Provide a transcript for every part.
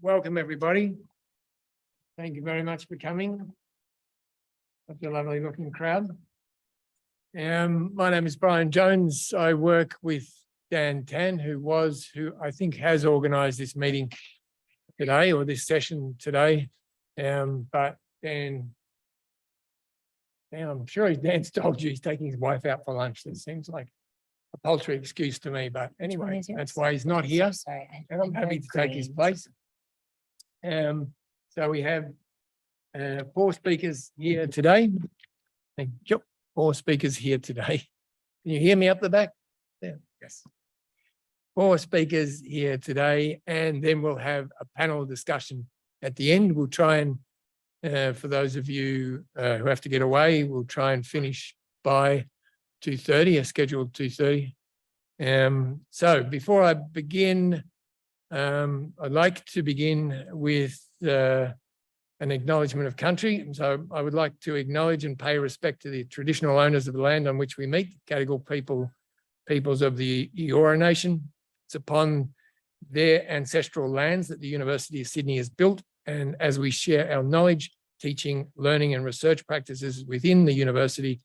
welcome everybody. Thank you very much for coming. Such a lovely looking crowd. My name is Brian Jones. I work with Dan Tan, who I think has organised this meeting today or this session today. But Dan, I'm sure Dan's told you he's taking his wife out for lunch. That seems like a paltry excuse to me, but anyway, that's why he's not here. Sorry, and I'm happy to take his place. So we have 4 speakers here today. Thank you. 4 speakers here today. Can you hear me up the back? Yeah. Yes. 4 speakers here today, and then we'll have a panel discussion at the end. We'll try and, for those of you who have to get away, we'll try and finish by 2:30, a scheduled 2:30. So before I begin, I'd like to begin with an acknowledgement of country. So I would like to acknowledge and pay respect to the traditional owners of the land on which we meet, Gadigal peoples of the Eora Nation. It's upon their ancestral lands that the University of Sydney is built, and as we share our knowledge, teaching, learning and research practices within the university,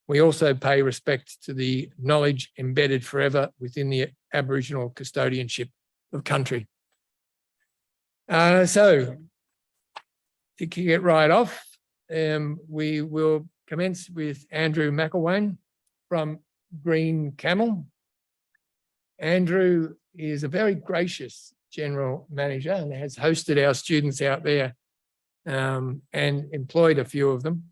we also pay respect to the knowledge embedded forever within the Aboriginal custodianship of country. So to kick it right off, we will commence with Andrew McIllwain from Green Camel. Andrew is a very gracious general manager and has hosted our students out there and employed a few of them.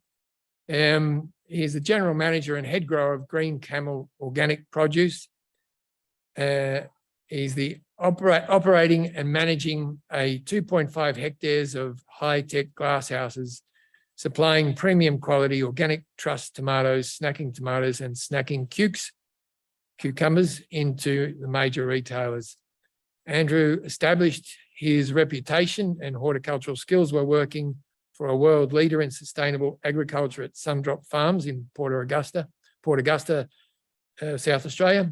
He is the general manager and head grower of Green Camel Organic Produce. He's the operating and managing a 2.5 hectares of high-tech glasshouses, supplying premium quality organic truss tomatoes, snacking tomatoes and snacking cucumbers into the major retailers. Andrew established his reputation and horticultural skills while working for a world leader in sustainable agriculture at Sundrop Farms in Port Augusta, South Australia.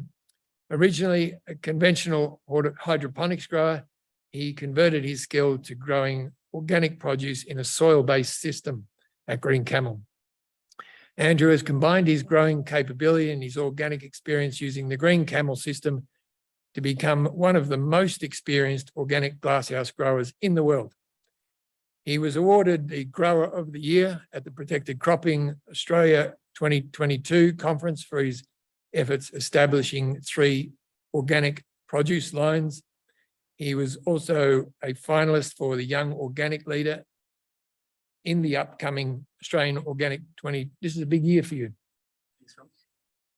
Originally a conventional hydroponics grower, he converted his skill to growing organic produce in a soil-based system at Green Camel. Andrew has combined his growing capability and his organic experience using the Green Camel system to become one of the most experienced organic glasshouse growers in the world. He was awarded the Grower of the Year at the Protected Cropping Australia 2022 conference for his efforts establishing 3 organic produce lines. He was also a finalist for the Young Organic Leader in the upcoming Australian Organic 20. This is a big year for you.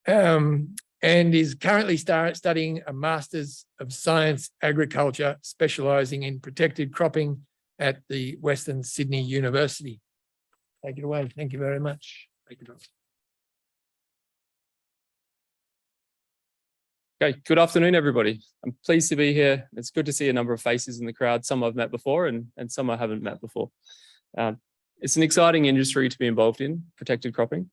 And is currently studying a Masters of Science Agriculture, specialising in protected cropping at the Western Sydney University. Take it away. Thank you very much. Thank you. Okay, good afternoon, everybody. I'm pleased to be here. It's good to see a number of faces in the crowd, some I've met before and some I haven't met before. It's an exciting industry to be involved in, protected cropping.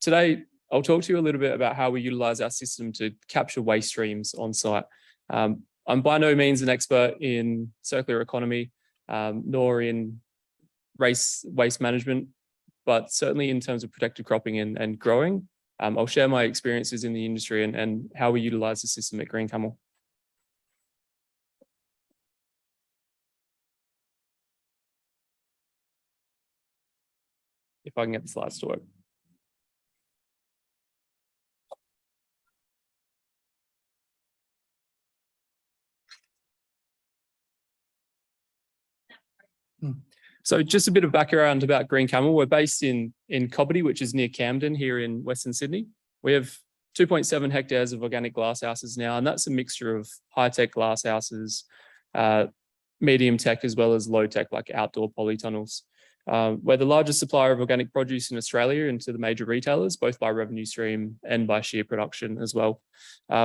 Today, I'll talk to you a little bit about how we utilise our system to capture waste streams on site. I'm by no means an expert in circular economy, nor in waste management, but certainly in terms of protected cropping and growing. I'll share my experiences in the industry and how we utilise the system at Green Camel. If I can get the slides to work. So just a bit of background about Green Camel. We're based in Cobbitty, which is near Camden here in Western Sydney. We have 2.7 hectares of organic glasshouses now, and that's a mixture of high-tech glasshouses, medium tech, as well as low tech, like outdoor polytunnels. We're the largest supplier of organic produce in Australia into the major retailers, both by revenue stream and by sheer production as well.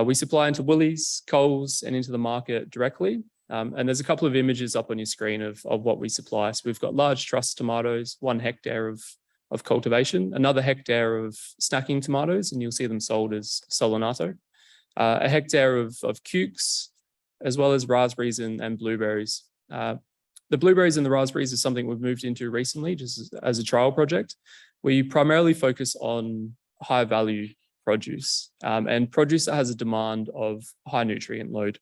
We supply into Woolies, Coles, and into the market directly. And there's a couple of images up on your screen of what we supply. So we've got large truss tomatoes, 1 hectare of cultivation, another hectare of snacking tomatoes, and you'll see them sold as solanato, a hectare of cukes, as well as raspberries and blueberries. The blueberries and the raspberries is something we've moved into recently, just as a trial project. We primarily focus on high value produce and produce that has a demand of high nutrient load.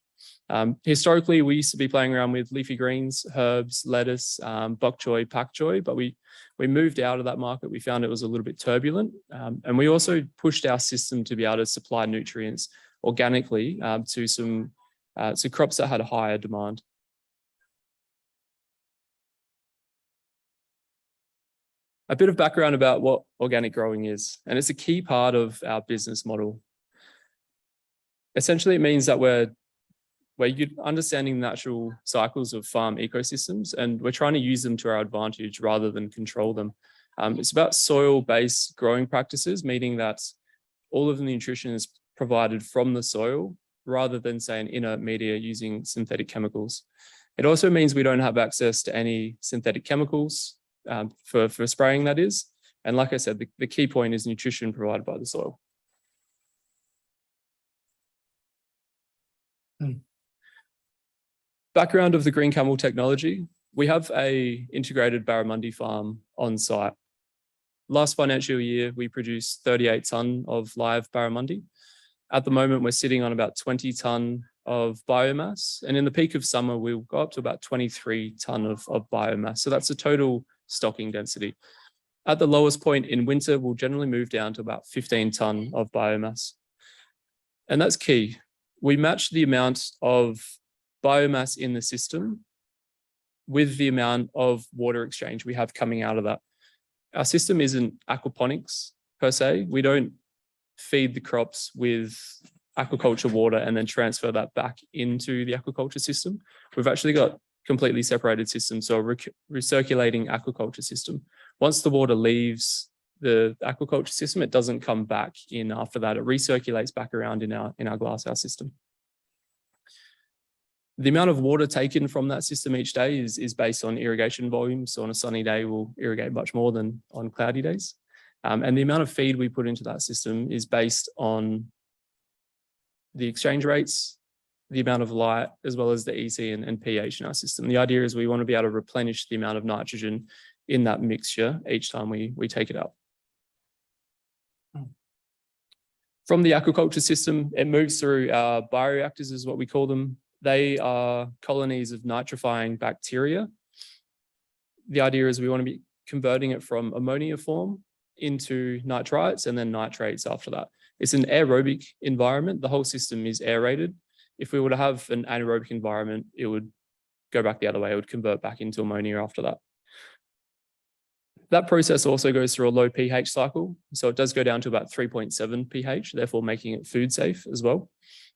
Historically, we used to be playing around with leafy greens, herbs, lettuce, bok choy, pak choy, but we moved out of that market. We found it was a little bit turbulent. And we also pushed our system to be able to supply nutrients organically to crops that had a higher demand. A bit of background about what organic growing is, and it's a key part of our business model. Essentially, it means that we're understanding natural cycles of farm ecosystems, and we're trying to use them to our advantage rather than control them. It's about soil-based growing practices, meaning that all of the nutrition is provided from the soil rather than, say, an inert media using synthetic chemicals. It also means we don't have access to any synthetic chemicals for spraying, that is. And like I said, the key point is nutrition provided by the soil. Background of the Green Camel technology. We have a integrated barramundi farm on site. Last financial year, we produced 38 tonne of live barramundi. At the moment, we're sitting on about 20 tonne of biomass. And in the peak of summer, we'll go up to about 23 tonne of biomass. So that's a total stocking density. At the lowest point in winter, we'll generally move down to about 15 tonne of biomass. And that's key. We match the amount of biomass in the system with the amount of water exchange we have coming out of that. Our system isn't aquaponics per se. We don't feed the crops with aquaculture water and then transfer that back into the aquaculture system. We've actually got completely separated systems, so a recirculating aquaculture system. Once the water leaves the aquaculture system, it doesn't come back in after that. It recirculates back around in our glasshouse system. The amount of water taken from that system each day is based on irrigation volume. So on a sunny day, we'll irrigate much more than on cloudy days. And the amount of feed we put into that system is based on the exchange rates, the amount of light, as well as the EC and pH in our system. The idea is we want to be able to replenish the amount of nitrogen in that mixture each time we take it out. From the aquaculture system, it moves through our bioreactors, is what we call them. They are colonies of nitrifying bacteria. The idea is we want to be converting it from ammonia form into nitrites and then nitrates after that. It's an aerobic environment. The whole system is aerated. If we were to have an anaerobic environment, it would go back the other way. It would convert back into ammonia after that. That process also goes through a low pH cycle. So it does go down to about 3.7 pH, therefore making it food safe as well.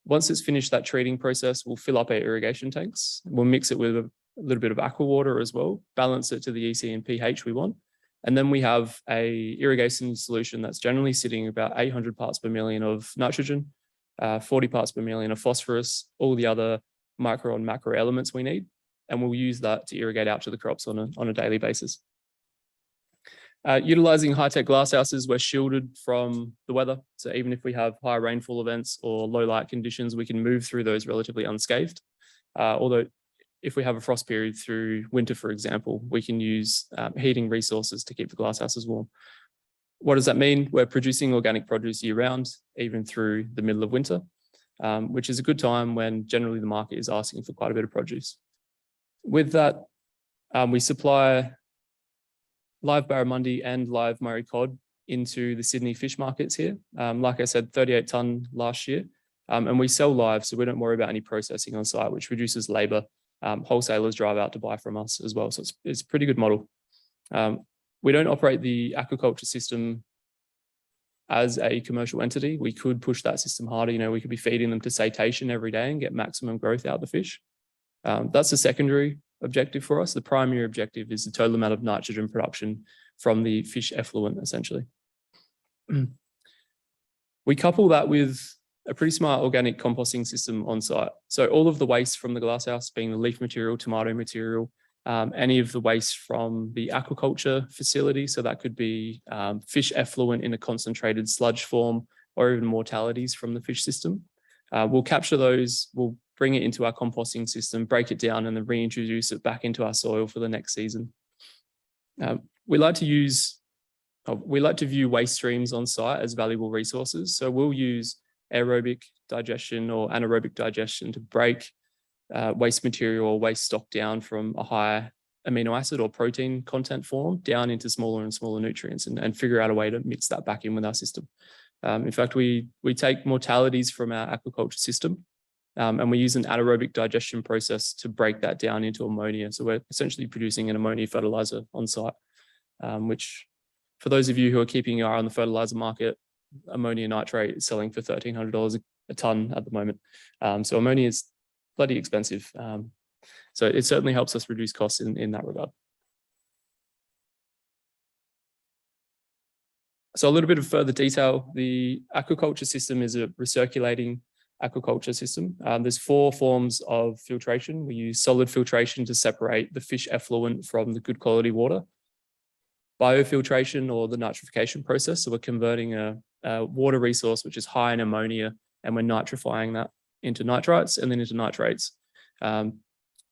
Once it's finished that treating process, we'll fill up our irrigation tanks. We'll mix it with a little bit of aqua water as well, balance it to the EC and pH we want. And then we have a irrigation solution that's generally sitting about 800 parts per million of nitrogen, 40 parts per million of phosphorus, all the other micro and macro elements we need. And we'll use that to irrigate out to the crops on a daily basis. Utilizing high-tech glasshouses, we're shielded from the weather. So even if we have high rainfall events or low light conditions, we can move through those relatively unscathed. Although if we have a frost period through winter, for example, we can use heating resources to keep the glasshouses warm. What does that mean? We're producing organic produce year round, even through the middle of winter, which is a good time when generally the market is asking for quite a bit of produce. With that, we supply live barramundi and live Murray cod into the Sydney fish markets here. Like I said, 38 tonne last year. And we sell live, so we don't worry about any processing on site, which reduces labour. Wholesalers drive out to buy from us as well. So it's a pretty good model. We don't operate the aquaculture system as a commercial entity. We could push that system harder. You know, we could be feeding them to cetacean every day and get maximum growth out of the fish. That's a secondary objective for us. The primary objective is the total amount of nitrogen production from the fish effluent, essentially. We couple that with a pretty smart organic composting system on site. So all of the waste from the glasshouse, being the leaf material, tomato material, any of the waste from the aquaculture facility, so that could be fish effluent in a concentrated sludge form or even mortalities from the fish system. We'll capture those, we'll bring it into our composting system, break it down, and then reintroduce it back into our soil for the next season. We like to view waste streams on site as valuable resources. So we'll use aerobic digestion or anaerobic digestion to break waste material or waste stock down from a higher amino acid or protein content form down into smaller and smaller nutrients and figure out a way to mix that back in with our system. In fact, we take mortalities from our aquaculture system and we use an anaerobic digestion process to break that down into ammonia. So we're essentially producing an ammonia fertilizer on site, which for those of you who are keeping your eye on the fertilizer market, ammonia nitrate is selling for $1,300 a ton at the moment. So ammonia is bloody expensive. So it certainly helps us reduce costs in that regard. So a little bit of further detail, the aquaculture system is a recirculating aquaculture system. There's 4 forms of filtration. We use solid filtration to separate the fish effluent from the good quality water. Biofiltration or the nitrification process. So we're converting a water resource which is high in ammonia and we're nitrifying that into nitrites and then into nitrates.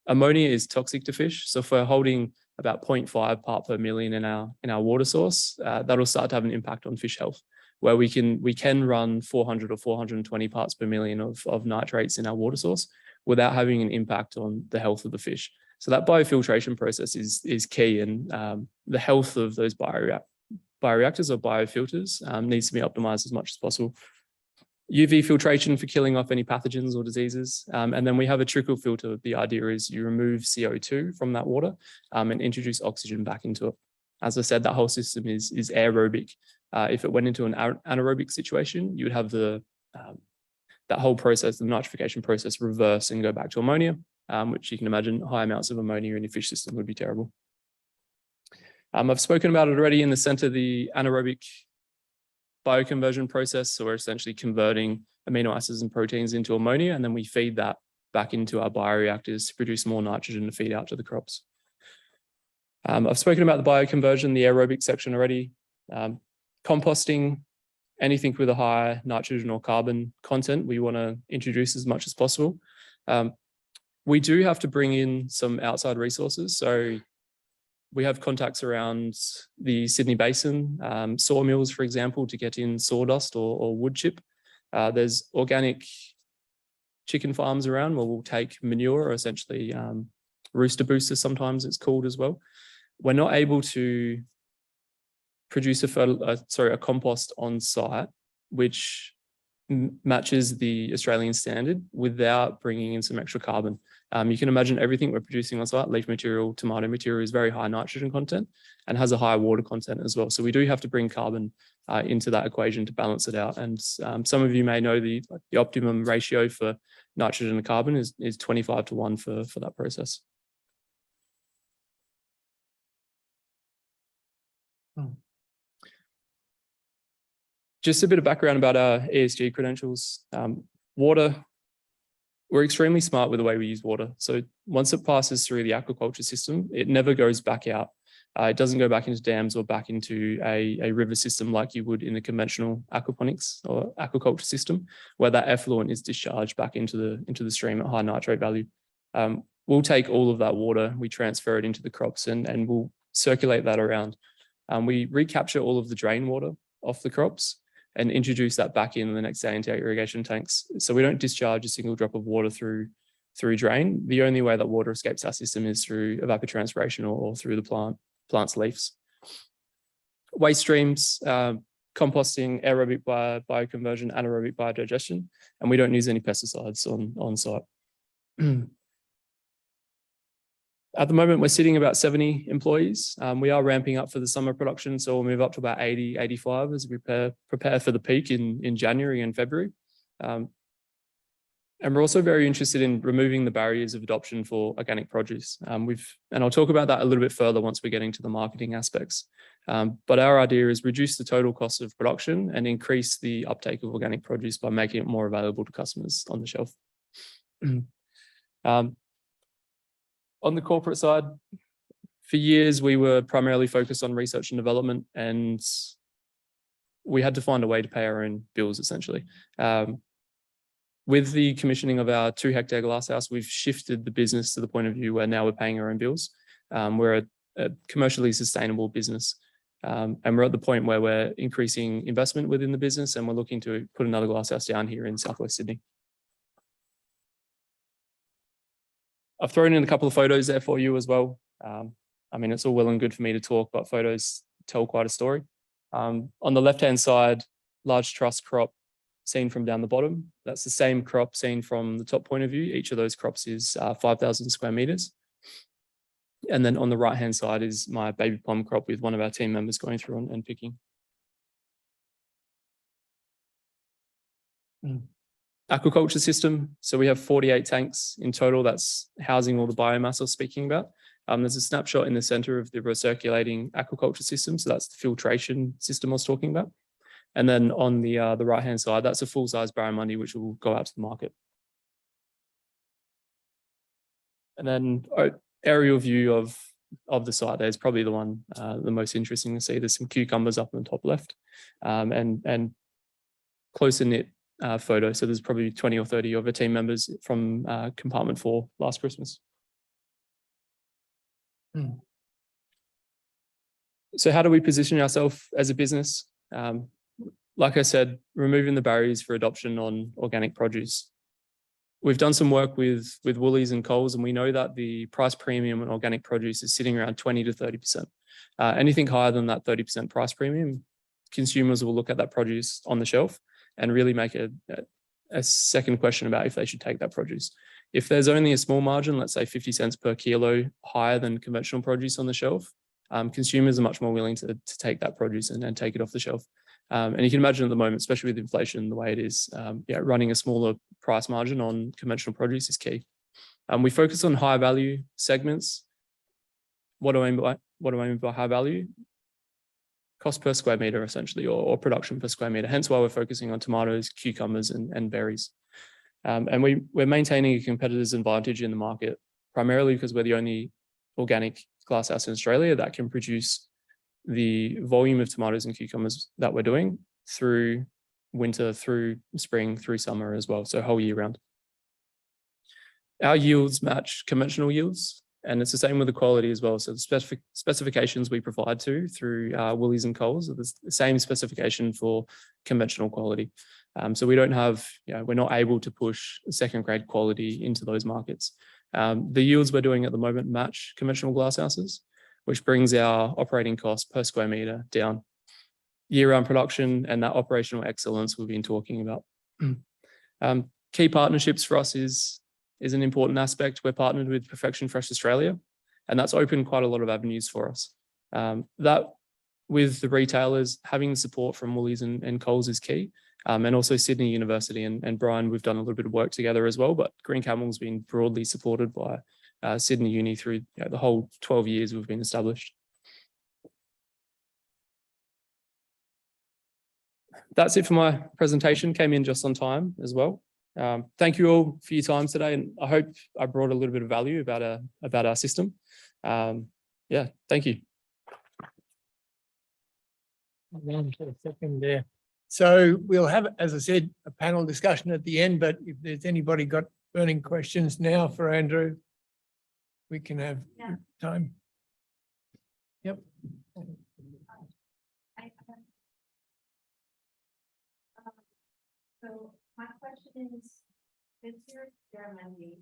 Ammonia is toxic to fish. So if we're holding about 0.5 part per million in our water source, that'll start to have an impact on fish health, where we can run 400 or 420 parts per million of nitrates in our water source without having an impact on the health of the fish. So that biofiltration process is key, and the health of those bioreactors or biofilters needs to be optimized as much as possible. UV filtration for killing off any pathogens or diseases. And then we have a trickle filter. The idea is you remove CO2 from that water and introduce oxygen back into it. As I said, that whole system is aerobic. If it went into an anaerobic situation, you would have that whole process, the nitrification process, reverse and go back to ammonia, which you can imagine high amounts of ammonia in your fish system would be terrible. I've spoken about it already in the center, the anaerobic bioconversion process. So we're essentially converting amino acids and proteins into ammonia, and then we feed that back into our bioreactors to produce more nitrogen to feed out to the crops. I've spoken about the bioconversion, the aerobic section already. Composting, anything with a high nitrogen or carbon content, we want to introduce as much as possible. We do have to bring in some outside resources. So we have contacts around the Sydney Basin, sawmills, for example, to get in sawdust or wood chip. There's organic chicken farms around where we'll take manure, or essentially rooster booster, sometimes it's called as well. We're not able to produce a compost on site, which matches the Australian standard without bringing in some extra carbon. You can imagine everything we're producing on site, leaf material, tomato material, is very high nitrogen content and has a high water content as well. So we do have to bring carbon into that equation to balance it out. And some of you may know the optimum ratio for nitrogen and carbon is 25:1 for that process. Just a bit of background about our ESG credentials. Water, we're extremely smart with the way we use water. So once it passes through the aquaculture system, it never goes back out. It doesn't go back into dams or back into a river system like you would in a conventional aquaponics or aquaculture system, where that effluent is discharged back into the stream at high nitrate value. We'll take all of that water, we transfer it into the crops and we'll circulate that around. We recapture all of the drain water off the crops and introduce that back in the next day into our irrigation tanks. So we don't discharge a single drop of water through drain. The only way that water escapes our system is through evapotranspiration or through the plant's leaves. Waste streams, composting, aerobic bioconversion, anaerobic biodigestion, and we don't use any pesticides on site. At the moment, we're sitting about 70 employees. We are ramping up for the summer production, so we'll move up to about 80, 85 as we prepare for the peak in January and February. And we're also very interested in removing the barriers of adoption for organic produce. And I'll talk about that a little bit further once we're getting to the marketing aspects. But our idea is reduce the total cost of production and increase the uptake of organic produce by making it more available to customers on the shelf. On the corporate side, for years, we were primarily focused on research and development, and we had to find a way to pay our own bills, essentially. With the commissioning of our 2 hectare glasshouse, we've shifted the business to the point of view where now we're paying our own bills. We're a commercially sustainable business. And we're at the point where we're increasing investment within the business, and we're looking to put another glasshouse down here in Southwest Sydney. I've thrown in a couple of photos there for you as well. I mean, it's all well and good for me to talk, but photos tell quite a story. On the left-hand side, large truss crop seen from down the bottom. That's the same crop seen from the top point of view. Each of those crops is 5,000 square meters. And then on the right-hand side is my baby plum crop with one of our team members going through and picking. Aquaculture system. So we have 48 tanks in total. That's housing all the biomass I was speaking about. There's a snapshot in the center of the recirculating aquaculture system. So that's the filtration system I was talking about. And then on the right-hand side, that's a full-size barramundi, which will go out to the market. And then aerial view of the site there is probably the one the most interesting to see. There's some cucumbers up on the top left, and closer knit photo. So there's probably 20 or 30 of our team members from compartment 4 last Christmas. So how do we position ourselves as a business? Like I said, removing the barriers for adoption on organic produce. We've done some work with Woolies and Coles, and we know that the price premium on organic produce is sitting around 20 to 30%. Anything higher than that 30% price premium, consumers will look at that produce on the shelf and really make a second question about if they should take that produce. If there's only a small margin, let's say 50 cents per kilo higher than conventional produce on the shelf, consumers are much more willing to take that produce and take it off the shelf. And you can imagine at the moment, especially with inflation, the way it is, running a smaller price margin on conventional produce is key. We focus on high value segments. What do I mean by high value? Cost per square meter, essentially, or production per square meter. Hence why we're focusing on tomatoes, cucumbers, and berries. And we're maintaining a competitor's advantage in the market, primarily because we're the only organic glasshouse in Australia that can produce the volume of tomatoes and cucumbers that we're doing through winter, through spring, through summer as well, so whole year round. Our yields match conventional yields, and it's the same with the quality as well. So the specifications we provide through Woolies and Coles are the same specification for conventional quality. So we don't have, we're not able to push second grade quality into those markets. The yields we're doing at the moment match conventional glasshouses, which brings our operating cost per square meter down. Year-round production and that operational excellence we've been talking about. Key partnerships for us is an important aspect. We're partnered with Perfection Fresh Australia, and that's opened quite a lot of avenues for us. That with the retailers, having the support from Woolies and Coles is key. And also Sydney University and Brian, we've done a little bit of work together as well, but Green Camel's been broadly supported by Sydney Uni through the whole 12 years we've been established. That's it for my presentation. Came in just on time as well. Thank you all for your time today, and I hope I brought a little bit of value about our system. Yeah, thank you. So we'll have, as I said, a panel discussion at the end, but if there's anybody got burning questions now for Andrew, we can have time. Yep. So my question is, with your barramundi,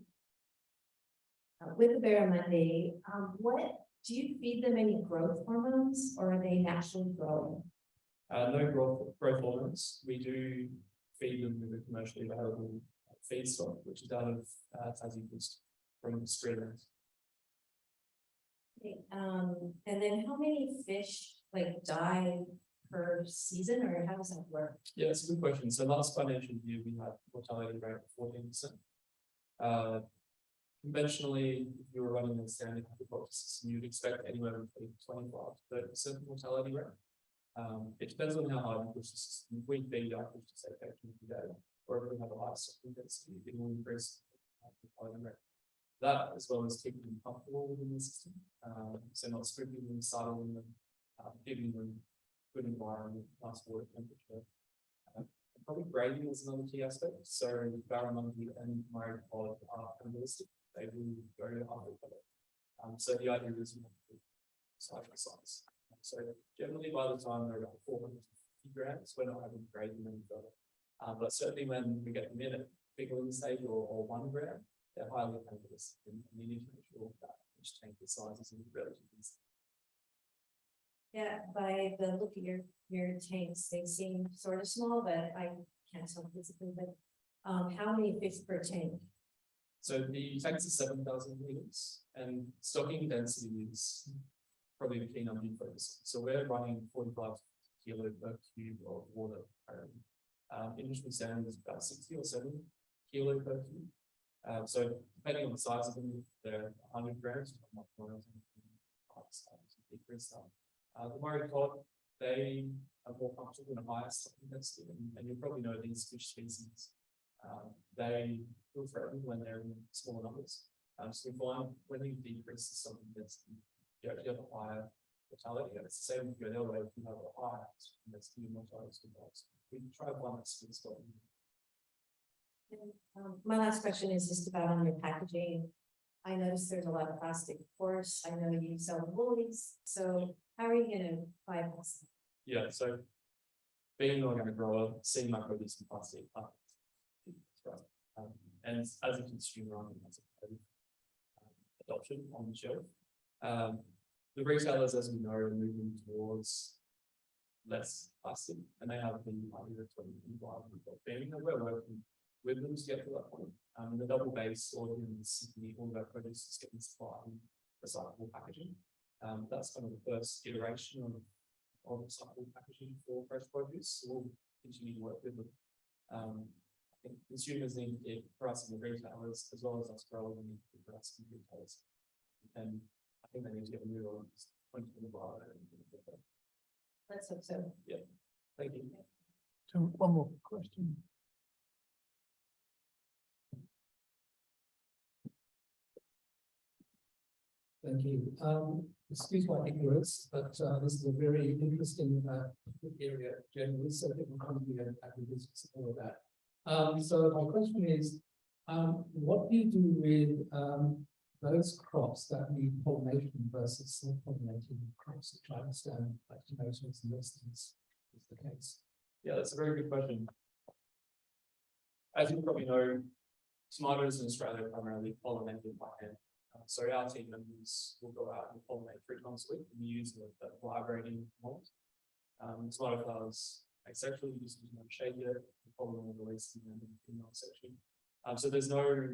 what do you feed them any growth hormones, or are they naturally growing? No growth hormones. We do feed them with a commercially available feedstock, which is out of Tassie from Spreaders. Okay, and then how many fish die per season, or how does that work? Yeah, it's a good question. So last financial year we had mortality rate of 14%. Conventionally, if you were running a standard aquaculture system, you'd expect anywhere between 25 to 30% mortality rate. It depends on how hard you push the system. If we feed our fish to say 15 today, or if we have a high stocking density, it will increase mortality rate. That, as well as keeping them comfortable within the system, so not stripping them, saddling them, giving them good environment, nice water temperature, probably grading is another key aspect. So barramundi and married pod are animalistic. They will go to other color. So the idea is size for size. So generally by the time they're about 450 grams, we're not having grading any further. But certainly when we get them in at pickling stage or 1 gram, they're highly animalistic, and you need to make sure that each tank the sizes and relatively. Yeah, by the look of your tanks, they seem sort of small, but I can't tell physically, but how many fish per tank? So the tanks are 7,000 liters, and stocking density is probably the key number you focus on. So we're running 45 kilo per cube of water currently. Industry standard is about 60 or 70 kilo per cube. So depending on the size of them, they're 100 grams, much more decrease that. The Murray cod, they are more comfortable in a higher stocking density, and you'll probably know these fish species. They feel threatened when they're in smaller numbers. So we find when you decrease the stocking density, you actually have a higher mortality. And it's the same if you go the other way, if you have a higher stocking density, your mortality is good. We try one that's good stocking. My last question is just about on your packaging. I noticed there's a lot of plastic, of course. I know you sell woolies, so how are you going to bypass? Yeah, so being an organic grower, seeing my produce in plastic, and as a consumer, I think that's a adoption on the shelf. The retailers, as we know, are moving towards less plastic, and they have the idea of 2025. We're working with them to get to that point. The double base or in Sydney, all of our produce is getting supplied in recyclable packaging. That's kind of the first iteration of recyclable packaging for fresh produce. So we'll continue to work with them. I think consumers need to get for us and the retailers, as well as us growers, we need to get for us and the retailers. And I think they need to get a move on 2025. Let's hope so. Yeah, thank you. So one more question. Thank you. Excuse my ignorance, but this is a very interesting area generally, so it will come to an agribusiness and all of that. So my question is, what do you do with those crops that need pollination versus self-pollinating crops, which I understand, like tomatoes and those things is the case? Yeah, that's a very good question. As you probably know, tomatoes in Australia are primarily pollinated by hand. So our team members will go out and pollinate 3 times a week, and we use the vibrating mold. Tomato flowers asexually using shadier, the pollen will release in the female section. So there's no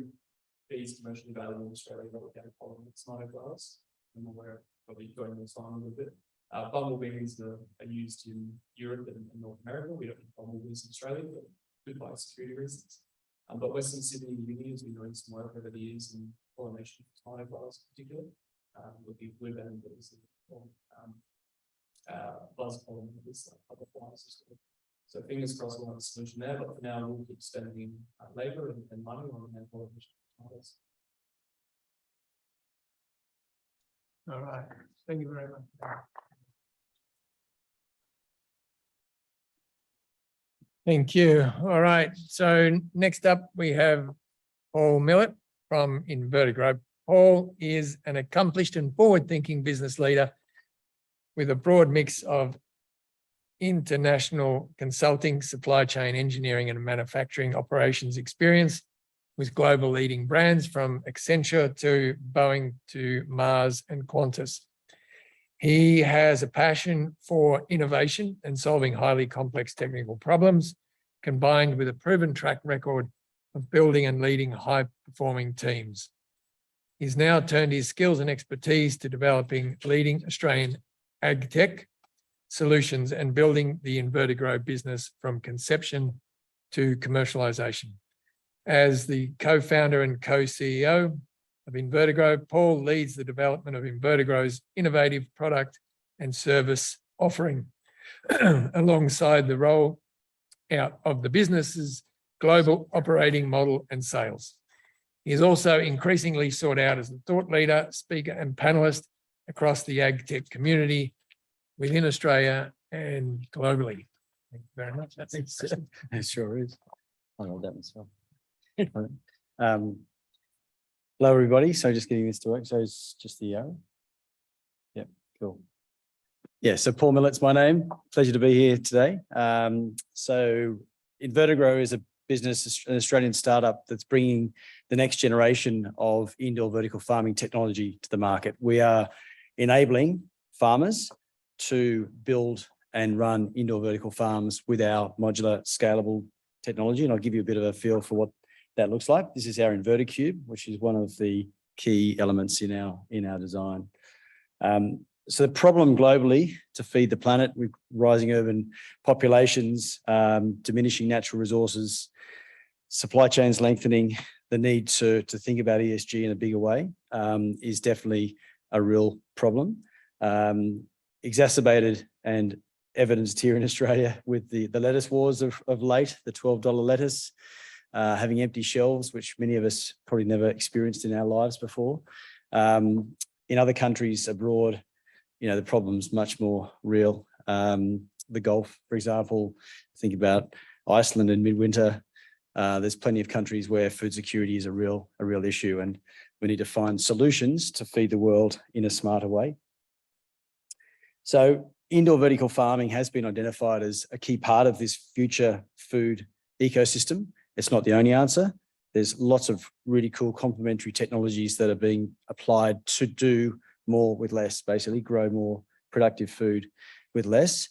bees commercially available in Australia that will get pollinate tomato flowers. And we're probably going this on a little bit. Bumblebees are used in Europe and North America. We don't have bumblebees in Australia, but good biosecurity reasons. But Western Sydney Uni has been doing some work over the years in pollination of tomato flowers in particular, with the bluebell bees and buzz pollinators, other flowers as well. So fingers crossed we'll have a solution there, but for now we'll keep spending labour and money on hand pollination of tomatoes. All right, thank you very much. Thank you. All right, so next up we have Paul Millett from Invertegrow. Paul is an accomplished and forward-thinking business leader with a broad mix of international consulting, supply chain engineering and manufacturing operations experience with global leading brands from Accenture to Boeing to Mars and Qantas. He has a passion for innovation and solving highly complex technical problems, combined with a proven track record of building and leading high-performing teams. He's now turned his skills and expertise to developing leading Australian ag tech solutions and building the Invertegrow business from conception to commercialization. As the co-founder and co-CEO of Invertegrow, Paul leads the development of Invertegrow's innovative product and service offering alongside the role out of the business's global operating model and sales. He is also increasingly sought out as a thought leader, speaker and panelist across the ag tech community within Australia and globally. Thank you very much. That's it. It sure is. I know that myself. Um, hello, everybody. So just getting this to work. So it's just the arrow. Yep, cool. Yeah, so Paul Millet's my name. Pleasure to be here today. So Invertigrow is a business, an Australian startup that's bringing the next generation of indoor vertical farming technology to the market. We are enabling farmers to build and run indoor vertical farms with our modular scalable technology. And I'll give you a bit of a feel for what that looks like. This is our inverter cube, which is one of the key elements in our design. So the problem globally to feed the planet with rising urban populations, diminishing natural resources, supply chains lengthening, the need to think about ESG in a bigger way is definitely a real problem. Exacerbated and evidenced here in Australia with the lettuce wars of late, the $12 lettuce, having empty shelves, which many of us probably never experienced in our lives before. In other countries abroad, you know, the problem's much more real. The Gulf, for example, think about Iceland in midwinter. There's plenty of countries where food security is a real issue, and we need to find solutions to feed the world in a smarter way. So indoor vertical farming has been identified as a key part of this future food ecosystem. It's not the only answer. There's lots of really cool complementary technologies that are being applied to do more with less, basically grow more productive food with less.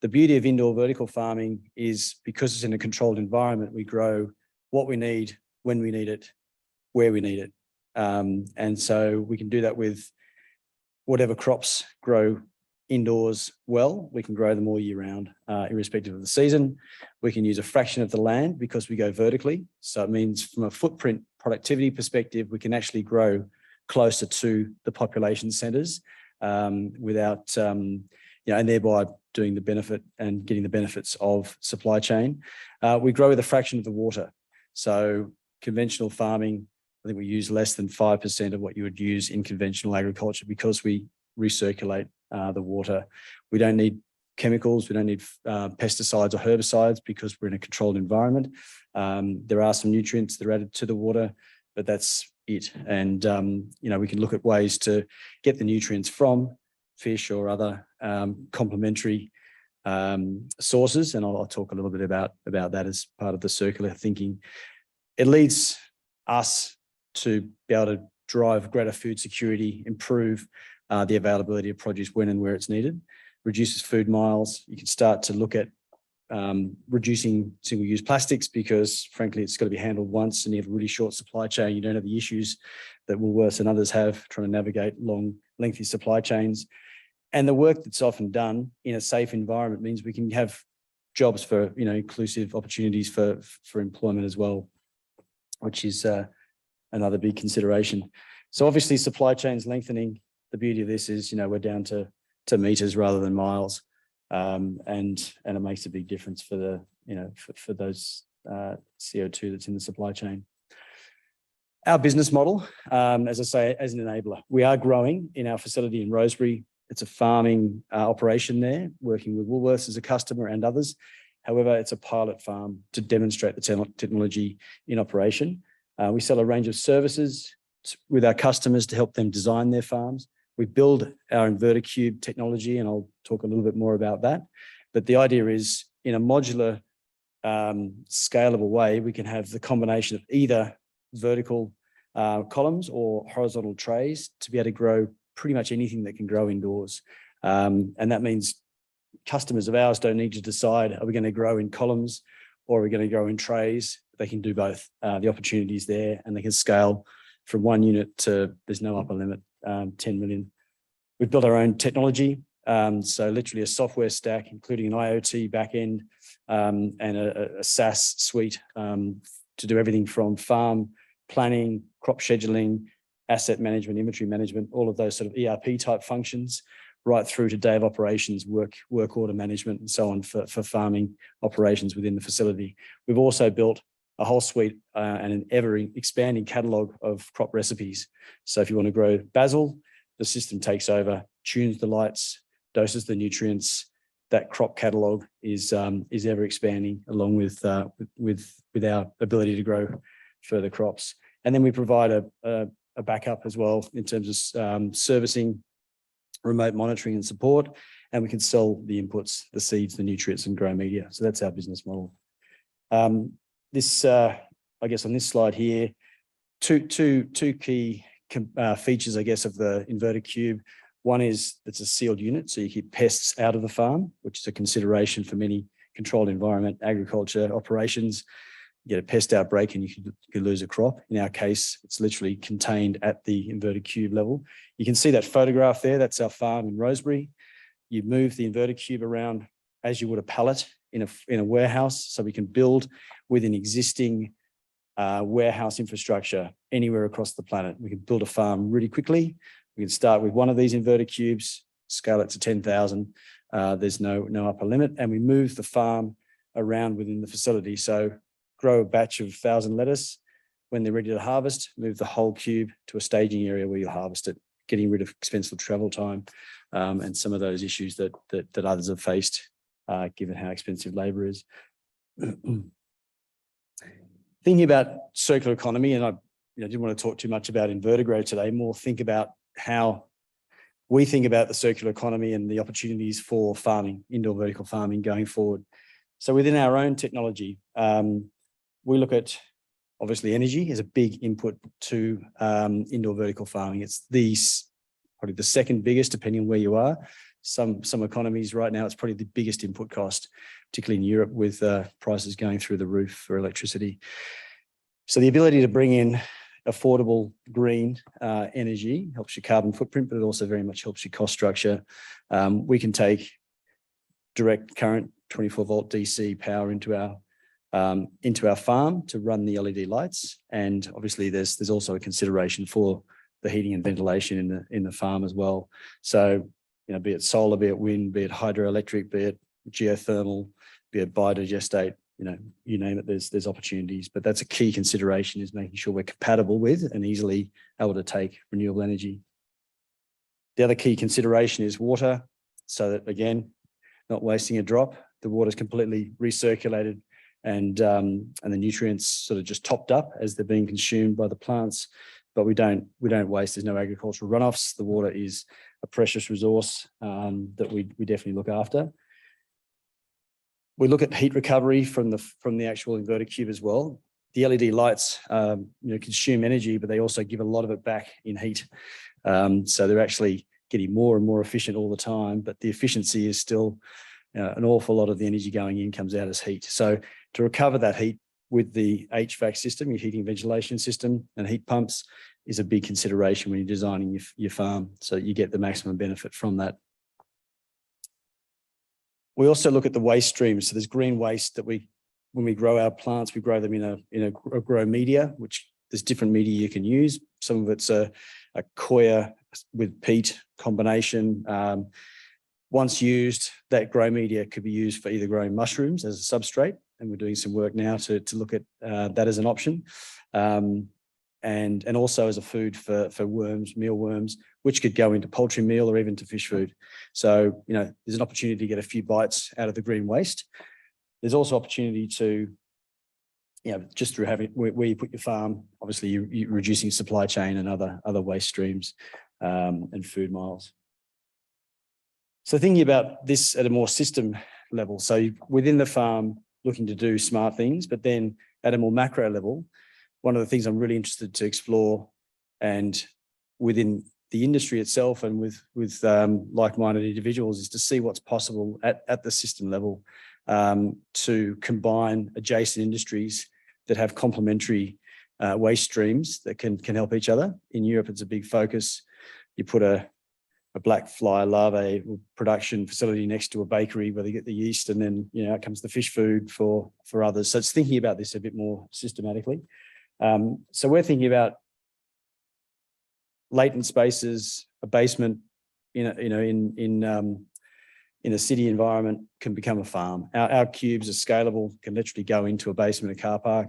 The beauty of indoor vertical farming is because it's in a controlled environment, we grow what we need, when we need it, where we need it. And so we can do that with whatever crops grow indoors well, we can grow them all year round, irrespective of the season. We can use a fraction of the land because we go vertically. So it means from a footprint productivity perspective, we can actually grow closer to the population centres without, and thereby doing the benefit and getting the benefits of supply chain. We grow with a fraction of the water. So conventional farming, I think we use less than 5% of what you would use in conventional agriculture because we recirculate the water. We don't need chemicals. We don't need pesticides or herbicides because we're in a controlled environment. There are some nutrients that are added to the water, but that's it. And, we can look at ways to get the nutrients from fish or other complementary sources. And I'll talk a little bit about that as part of the circular thinking. It leads us to be able to drive greater food security, improve the availability of produce when and where it's needed, reduces food miles. You can start to look at reducing single-use plastics because, frankly, it's got to be handled once and you have a really short supply chain. You don't have the issues that Woolworths and others have trying to navigate long, lengthy supply chains. And the work that's often done in a safe environment means we can have jobs for, inclusive opportunities for employment as well, which is another big consideration. So obviously supply chains lengthening. The beauty of this is, we're down to meters rather than miles. And it makes a big difference for the, for those CO2 that's in the supply chain. Our business model, as I say, as an enabler, we are growing in our facility in Rosebery. It's a farming operation there, working with Woolworths as a customer and others. However, it's a pilot farm to demonstrate the technology in operation. We sell a range of services with our customers to help them design their farms. We build our inverter cube technology, and I'll talk a little bit more about that. But the idea is, in a modular, scalable way, we can have the combination of either vertical columns or horizontal trays to be able to grow pretty much anything that can grow indoors. And that means customers of ours don't need to decide, are we going to grow in columns or are we going to grow in trays? They can do both. The opportunity is there, and they can scale from 1 unit to, there's no upper limit, 10 million. We've built our own technology. So literally a software stack, including an IoT backend and a SaaS suite to do everything from farm planning, crop scheduling, asset management, inventory management, all of those sort of ERP type functions, right through to day of operations, work order management, and so on for farming operations within the facility. We've also built a whole suite and an ever expanding catalogue of crop recipes. So if you want to grow basil, the system takes over, tunes the lights, doses the nutrients, that crop catalogue is ever expanding along with our ability to grow further crops. And then we provide a backup as well in terms of servicing, remote monitoring and support, and we can sell the inputs, the seeds, the nutrients and grow media. So that's our business model. This, I guess on this slide here, two key features, I guess, of the inverted cube. One is it's a sealed unit, so you keep pests out of the farm, which is a consideration for many controlled environment agriculture operations. You get a pest outbreak and you could lose a crop. In our case, it's literally contained at the inverted cube level. You can see that photograph there. That's our farm in Rosebery. You move the inverted cube around as you would a pallet in a warehouse, so we can build with an existing warehouse infrastructure anywhere across the planet. We can build a farm really quickly. We can start with one of these inverted cubes, scale it to 10,000. There's no upper limit, and we move the farm around within the facility. So grow a batch of 1,000 lettuce. When they're ready to harvest, move the whole cube to a staging area where you harvest it, getting rid of expensive travel time and some of those issues that others have faced, given how expensive labour is. Thinking about circular economy, and I didn't want to talk too much about invertegrade today, more think about how we think about the circular economy and the opportunities for farming, indoor vertical farming going forward. So within our own technology, we look at, obviously, energy is a big input to indoor vertical farming. It's probably the second biggest, depending on where you are. Some economies right now, it's probably the biggest input cost, particularly in Europe, with prices going through the roof for electricity. So the ability to bring in affordable green energy helps your carbon footprint, but it also very much helps your cost structure. We can take direct current 24-volt DC power into our farm to run the LED lights, and obviously there's also a consideration for the heating and ventilation in the farm as well. So be it solar, be it wind, be it hydroelectric, be it geothermal, be it biodigestate, you name it, there's opportunities. But that's a key consideration, is making sure we're compatible with and easily able to take renewable energy. The other key consideration is water, so that, again, not wasting a drop. The water is completely recirculated, and the nutrients sort of just topped up as they're being consumed by the plants. But we don't waste. There's no agricultural runoffs. The water is a precious resource that we definitely look after. We look at heat recovery from the actual inverted cube as well. The LED lights consume energy, but they also give a lot of it back in heat. So they're actually getting more and more efficient all the time, but the efficiency is still an awful lot of the energy going in comes out as heat. So to recover that heat with the HVAC system, your heating ventilation system and heat pumps, is a big consideration when you're designing your farm, so that you get the maximum benefit from that. We also look at the waste streams. So there's green waste that when we grow our plants, we grow them in a grow media, which there's different media you can use. Some of it's a coir with peat combination. Once used, that grow media could be used for either growing mushrooms as a substrate, and we're doing some work now to look at that as an option, and also as a food for worms, mealworms, which could go into poultry meal or even to fish food. So there's an opportunity to get a few bites out of the green waste. There's also opportunity to, just through having where you put your farm, obviously you're reducing supply chain and other waste streams and food miles. So thinking about this at a more system level, so within the farm, looking to do smart things, but then at a more macro level, one of the things I'm really interested to explore, and within the industry itself and with like-minded individuals, is to see what's possible at the system level to combine adjacent industries that have complementary waste streams that can help each other. In Europe, it's a big focus. You put a black fly larvae production facility next to a bakery where they get the yeast, and then out comes the fish food for others. So it's thinking about this a bit more systematically. So we're thinking about latent spaces, a basement in a city environment can become a farm. Our cubes are scalable, can literally go into a basement, a car park.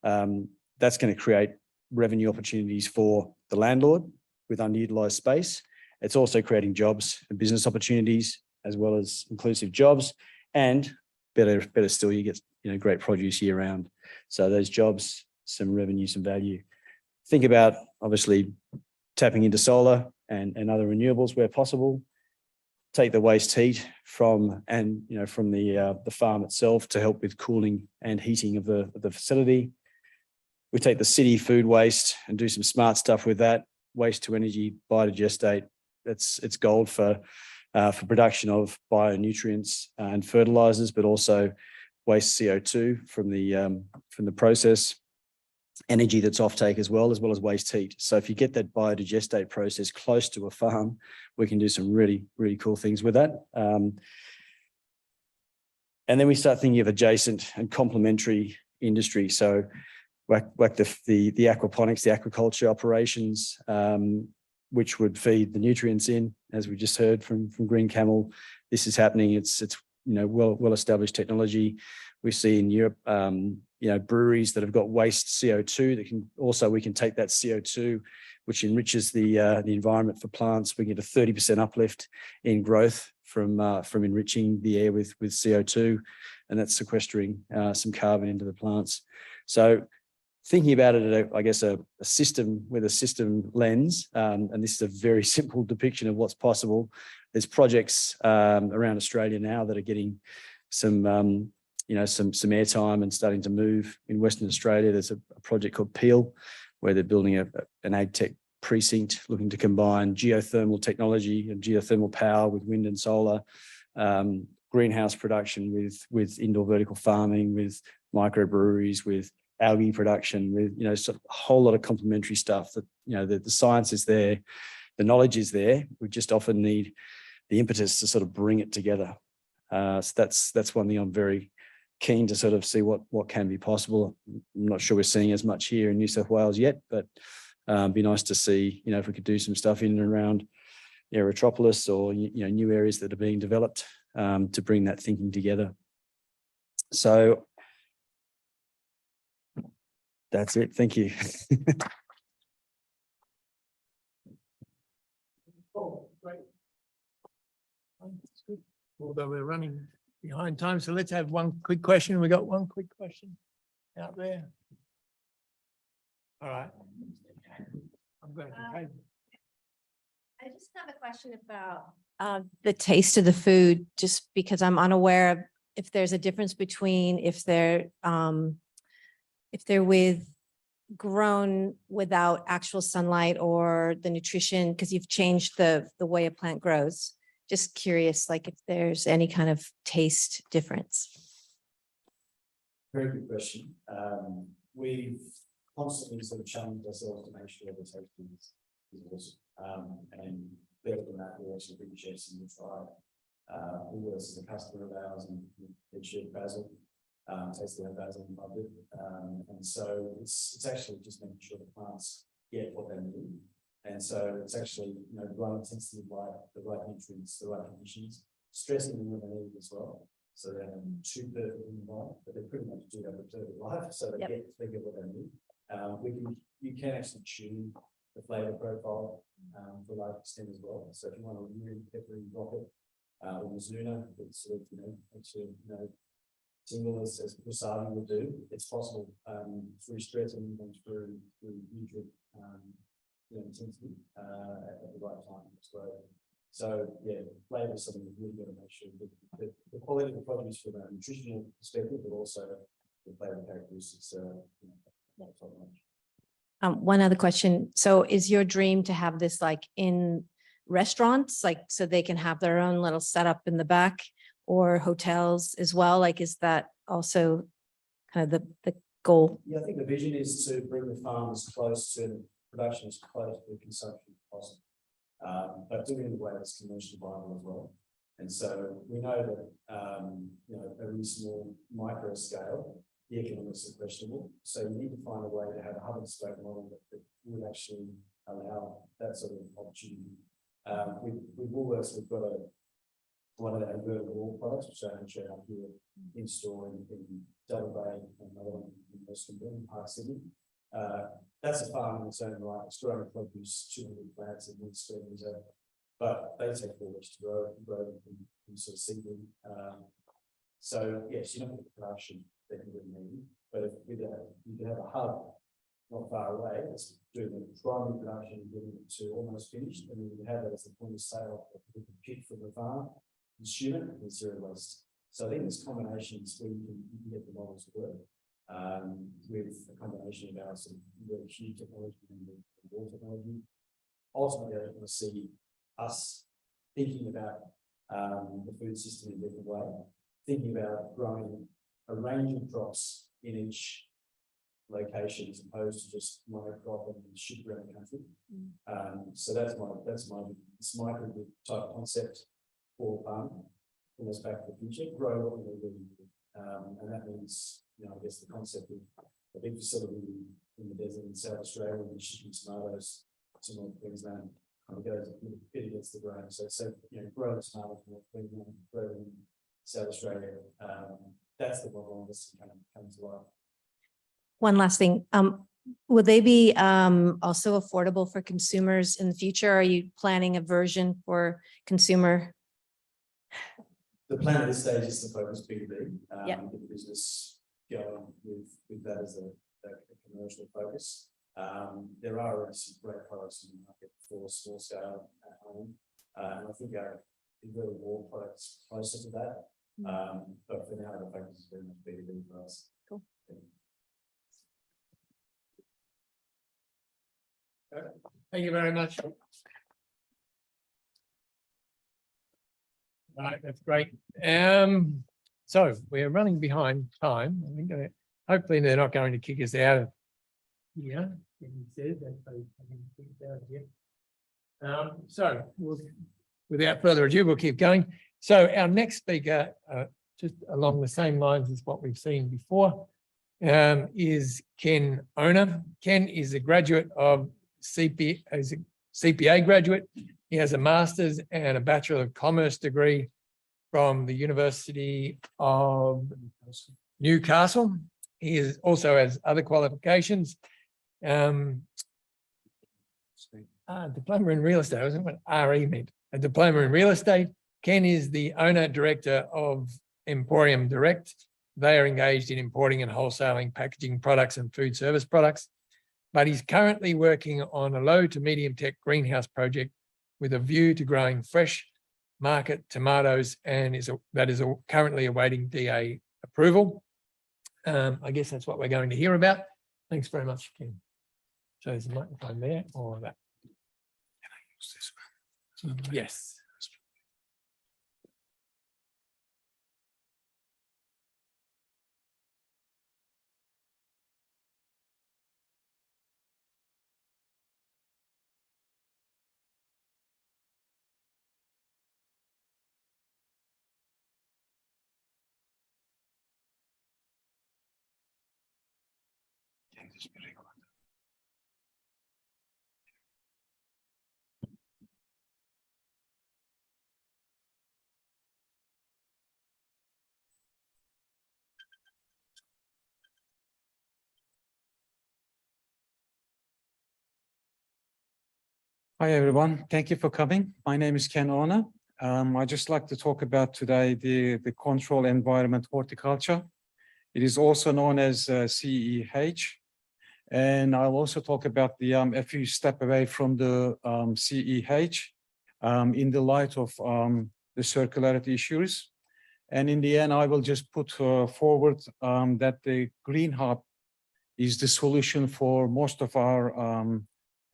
That's going to create revenue opportunities for the landlord with underutilized space. It's also creating jobs and business opportunities as well as inclusive jobs, and better still, you get great produce year round. So those jobs, some revenue, some value. Think about obviously tapping into solar and other renewables where possible. Take the waste heat from the farm itself to help with cooling and heating of the facility. We take the city food waste and do some smart stuff with that. Waste to energy, biodigestate. It's gold for production of bionutrients and fertilizers, but also waste CO2 from the process. Energy that's offtake as well as waste heat. So if you get that biodigestate process close to a farm, we can do some really, really cool things with that. And then we start thinking of adjacent and complementary industry. So like the aquaponics, the aquaculture operations, which would feed the nutrients in, as we just heard from Green Camel. This is happening. It's well-established technology. We see in Europe, breweries that have got waste CO2 that we can take that CO2, which enriches the environment for plants. We get a 30% uplift in growth from enriching the air with CO2, and that's sequestering some carbon into the plants. So thinking about it at a system with a system lens, and this is a very simple depiction of what's possible. There's projects around Australia now that are getting some airtime and starting to move. In Western Australia, there's a project called Peel, where they're building an ag tech precinct looking to combine geothermal technology and geothermal power with wind and solar, greenhouse production with indoor vertical farming, with microbreweries, with algae production, with sort of a whole lot of complementary stuff that the science is there, the knowledge is there. We just often need the impetus to sort of bring it together. So that's one thing I'm very keen to sort of see what can be possible. I'm not sure we're seeing as much here in New South Wales yet, but be nice to see if we could do some stuff in and around Aerotropolis or new areas that are being developed to bring that thinking together. So that's it. Thank you. Oh, great. That's good. Although we're running behind time, so let's have one quick question. We got one quick question out there. All right. I'm going to I just have a question about the taste of the food, just because I'm unaware of if there's a difference between if they're grown without actual sunlight or the nutrition, because you've changed the way a plant grows. Just curious, like if there's any kind of taste difference. Very good question. We've constantly sort of challenged ourselves to make sure the taste is awesome. And better than that, we actually bring chefs and we try. Hulticulture is a customer of ours, and they share basil. Tasted our basil and loved it. And so it's actually just making sure the plants get what they need. And so it's actually, the right intensity of light, the right nutrients, the right conditions, stressing them when they need as well. So they're too perfect in the light, but they pretty much do have a perfect life. So they get what they need. You can actually tune the flavor profile to a large extent as well. So if you want a really peppery rocket or Mizuna, it's sort of, actually, single as wasabi would do, it's possible through stressing and through nutrient intensity at the right time as well. So flavor is something we've really got to make sure that the quality of the produce from a nutritional perspective, but also the flavor characteristics are top notch. One other question. So is your dream to have this like in restaurants, like so they can have their own little setup in the back, or hotels as well? Like, is that also kind of the goal? Yeah, I think the vision is to bring the farm as close to production, as close to consumption as possible, but doing it in a way that's commercially viable as well. And so we know that, a really small micro scale, the economics are questionable. So you need to find a way to have a hub and spoke model that would actually allow that sort of opportunity. With Woolworths, we've got one of our vertical wall products, which I can show up here in store in Double Bay and another one in Western Park City. That's a farm in its own right. It's growing produce, 200 plants in one square metre. but they take 4 weeks to grow from sort of seedling. So yes, you're not going to production that you would need, but if you could have a hub not far away, that's doing the primary production and getting it to almost finished, and then you have that as the point of sale that we can pick from the farm, consume it, and zero waste. So I think there's combinations where you can get the models to work with a combination of our sort of really huge technology and the water technology. Ultimately, I want to see us thinking about the food system in a different way, thinking about growing a range of crops in each location as opposed to just monocrop and ship around the country. So that's my type of concept for farming. Almost back to the future, grow what we really need. And that means, you know, I guess the concept of a big facility in the desert in South Australia and shipping tomatoes to North Queensland kind of goes a bit against the grain. So you know, grow the tomatoes in North Queensland, grow them in South Australia. That's the model that's kind of comes to life. One last thing, would they be also affordable for consumers in the future? Are you planning a version for consumer? The plan at this stage is to focus B2B, Yep. get the business going with that as a commercial focus. There are already some great products in the market for small scale at home, and I think our inverted wall products closer to that. But for now, the focus is very much B2B for us. Cool. Thank you very much. Right, that's great. So we're running behind time. I think hopefully they're not going to kick us out of here. He said that they can kick us out of here. So without further ado, we'll keep going. So our next speaker, just along the same lines as what we've seen before, is Ken Oner. Ken is a graduate of CPA graduate. He has a master's and a Bachelor of Commerce degree from the University of Newcastle. He also has other qualifications. Diploma in real estate, I wasn't what RE meant. A diploma in real estate. Ken is the owner director of Emporium-Direct. They are engaged in importing and wholesaling packaging products and food service products. But he's currently working on a low to medium tech greenhouse project with a view to growing fresh market tomatoes, and that is currently awaiting DA approval. I guess that's what we're going to hear about. Thanks very much, Ken. So there's a microphone there or that. Can I use this one? Yes. Hi, everyone. Thank you for coming. My name is Ken Oner. I'd just like to talk about today the control environment horticulture. It is also known as CEH. And I'll also talk about a few steps away from the CEH in the light of the circularity issues. And in the end, I will just put forward that the Green Hub is the solution for most of our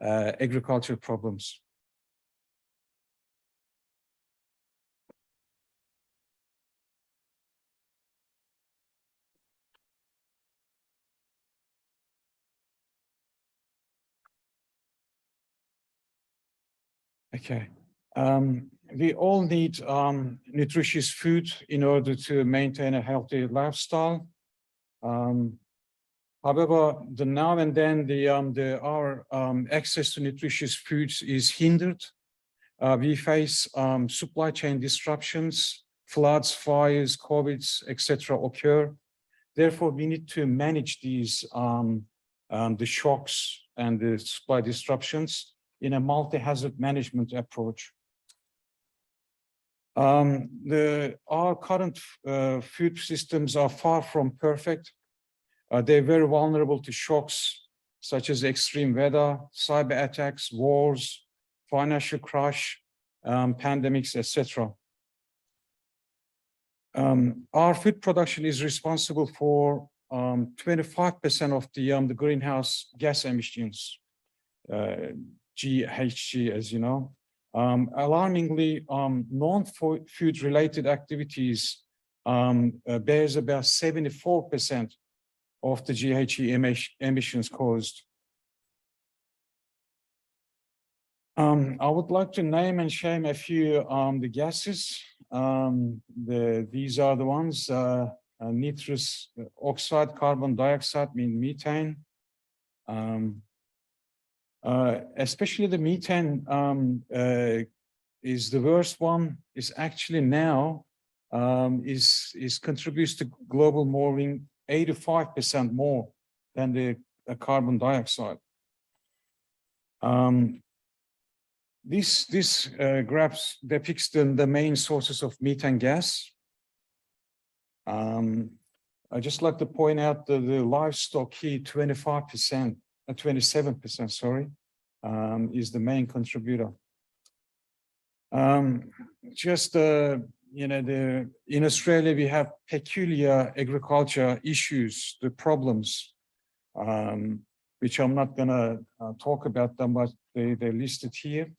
agriculture problems. Okay. We all need nutritious food in order to maintain a healthy lifestyle. However, now and then our access to nutritious foods is hindered. We face supply chain disruptions, floods, fires, COVIDs, etc. occur. Therefore, we need to manage these the shocks and the supply disruptions in a multi-hazard management approach. Our current food systems are far from perfect. They're very vulnerable to shocks such as extreme weather, cyber attacks, wars, financial crash, pandemics, etc. Our food production is responsible for 25% of the greenhouse gas emissions, GHG, as you know. Alarmingly, non-food related activities bears about 74% of the GHG emissions caused. I would like to name and shame a few the gases. These are the ones, nitrous oxide, carbon dioxide, methane. Especially the methane is the worst one, is actually now is contributes to global warming 85% more than the carbon dioxide. This graph depicts the main sources of methane gas. I just like to point out that the livestock here, 27%, sorry, is the main contributor. In Australia, we have peculiar agriculture issues, the problems, which I'm not going to talk about them, but they're listed here.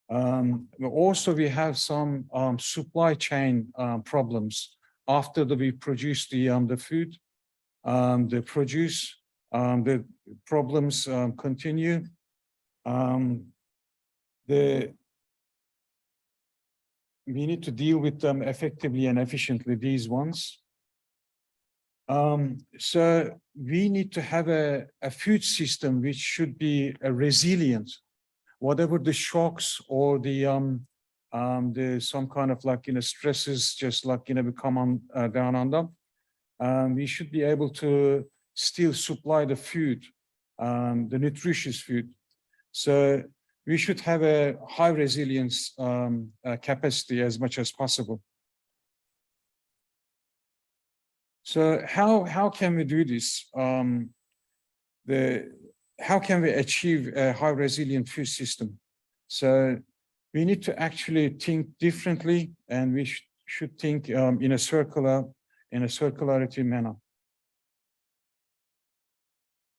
Also, we have some supply chain problems after we produce the food. The problems continue. We need to deal with them effectively and efficiently, these ones. So we need to have a food system which should be resilient, whatever the shocks or the some kind of stresses, just we come on down under. We should be able to still supply the food, the nutritious food. So we should have a high resilience capacity as much as possible. So how can we do this? How can we achieve a high resilient food system? So we need to actually think differently, and we should think in a circularity manner.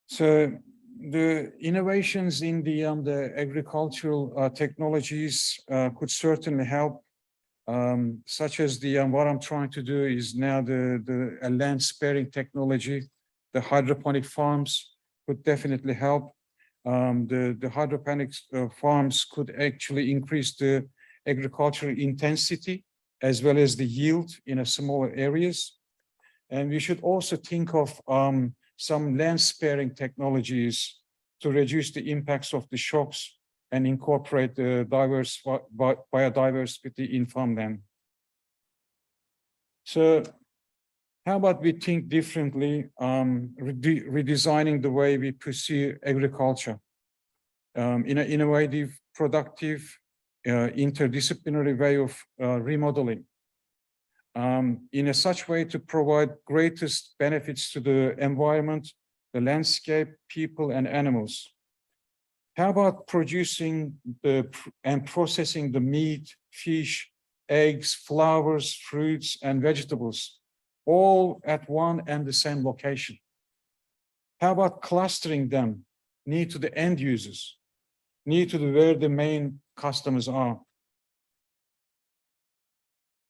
So the innovations in the agricultural technologies could certainly help, such as what I'm trying to do is now the land sparing technology. The hydroponic farms could definitely help. The hydroponics farms could actually increase the agricultural intensity as well as the yield in a smaller areas. And we should also think of some land sparing technologies to reduce the impacts of the shocks and incorporate the diverse biodiversity in farmland. So how about we think differently, redesigning the way we pursue agriculture in an innovative, productive, interdisciplinary way of remodeling, in a such way to provide greatest benefits to the environment, the landscape, people, and animals. How about producing and processing the meat, fish, eggs, flowers, fruits, and vegetables, all at one and the same location? How about clustering them near to the end users, near to where the main customers are?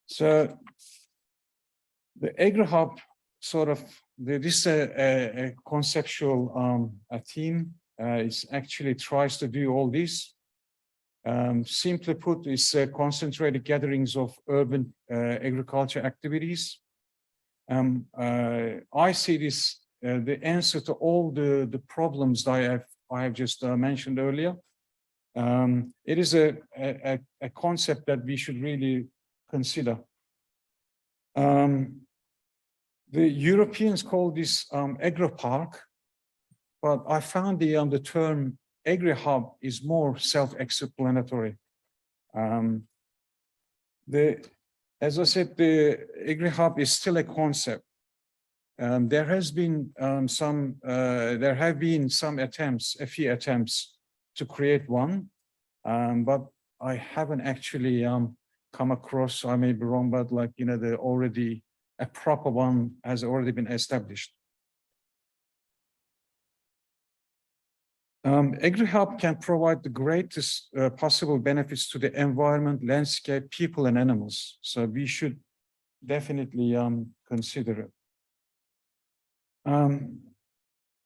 So the AgriHub this is a conceptual theme. It actually tries to do all this. Simply put, it's concentrated gatherings of urban agriculture activities. I see this the answer to all the problems that I have just mentioned earlier. It is a concept that we should really consider. The Europeans call this agri-park, but I found the term agri-hub is more self-explanatory. As I said, the AgriHub is still a concept. There have been some attempts, a few attempts to create one, but I haven't actually come across, I may be wrong, but like, you know, a proper one has already been established. AgriHub can provide the greatest possible benefits to the environment, landscape, people, and animals. So we should definitely consider it. I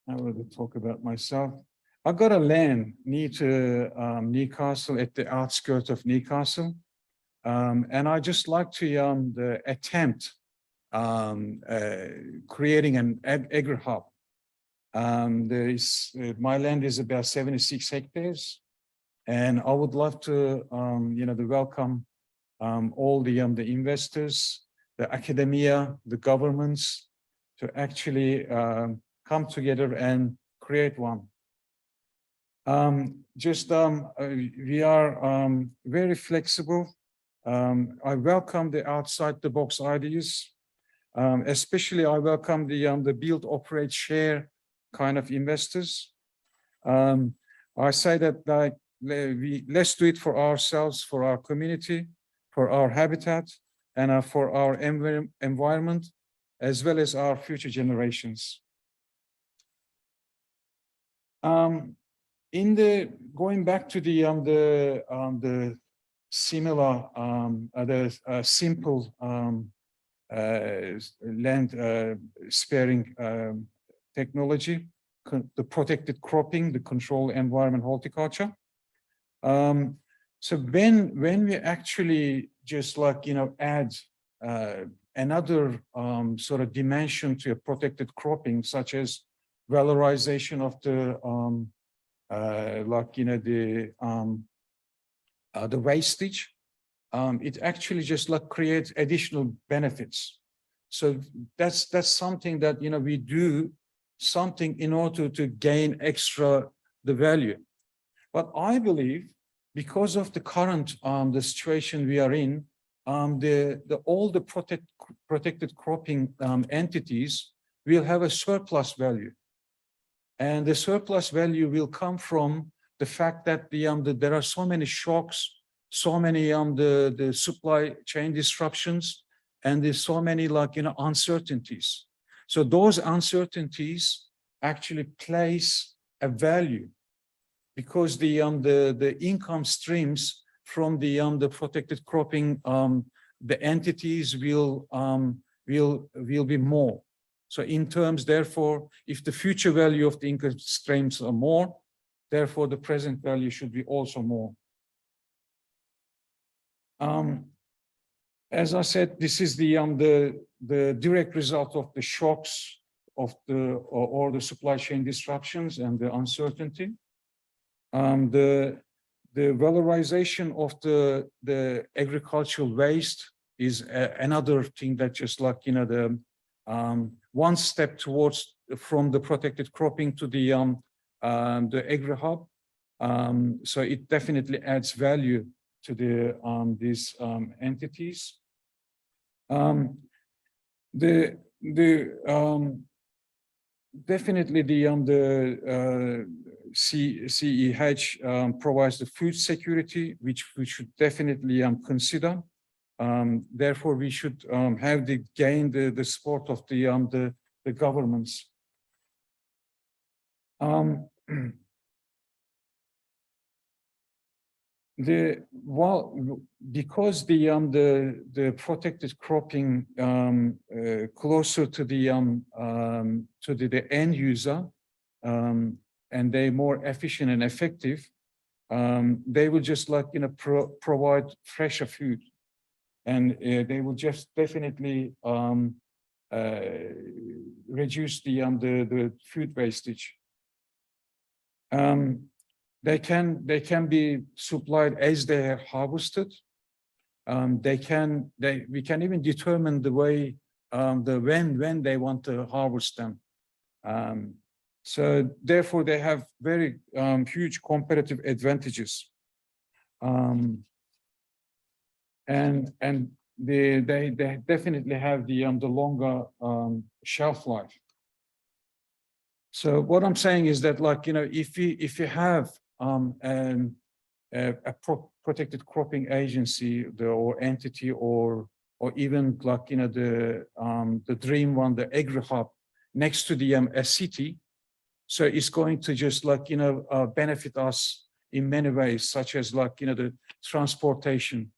already talk about myself. I got a land near to Newcastle, at the outskirts of Newcastle, and I just like to attempt creating an AgriHub. My land is about 76 hectares, and I would love to, to welcome all the investors, the academia, the governments, to actually come together and create one. We are very flexible. I welcome the outside the box ideas. Especially I welcome the build, operate, share kind of investors. I say that let's do it for ourselves, for our community, for our habitat, and for our environment, as well as our future generations. Going back to the similar, simple land sparing technology, the protected cropping, the controlled environment horticulture. So when we actually just add another sort of dimension to a protected cropping, such as valorization of the wastage, it actually just creates additional benefits. So that's something that we do something in order to gain extra the value. But I believe because of the current the situation we are in, all the protected cropping entities will have a surplus value, and the surplus value will come from the fact that there are so many shocks, so many the supply chain disruptions, and there's so many uncertainties. So those uncertainties actually place a value, because the income streams from the protected cropping the entities will be more. So in terms, therefore, if the future value of the income streams are more, therefore the present value should be also more. As I said, this is the direct result of the shocks of or the supply chain disruptions and the uncertainty. The valorization of the agricultural waste is another thing that just the one step towards from the protected cropping to the AgriHub. So it definitely adds value to these entities. Definitely the CEH provides the food security, which we should definitely consider. Therefore, we should have gain the support of the governments. Because the protected cropping closer to the end user, and they're more efficient and effective, they will just provide fresher food, and they will just definitely reduce the food wastage. They can be supplied as they are harvested. We can even determine the way when they want to harvest them. So therefore, they have very huge competitive advantages. and they definitely have the longer shelf life. So what I'm saying is that, like, you know, if you have a protected cropping agency or entity, or even like, you know, the dream one, the agri hub next to the a city, so it's going to just, like, you know, benefit us in many ways, such as, like, you know, the transportation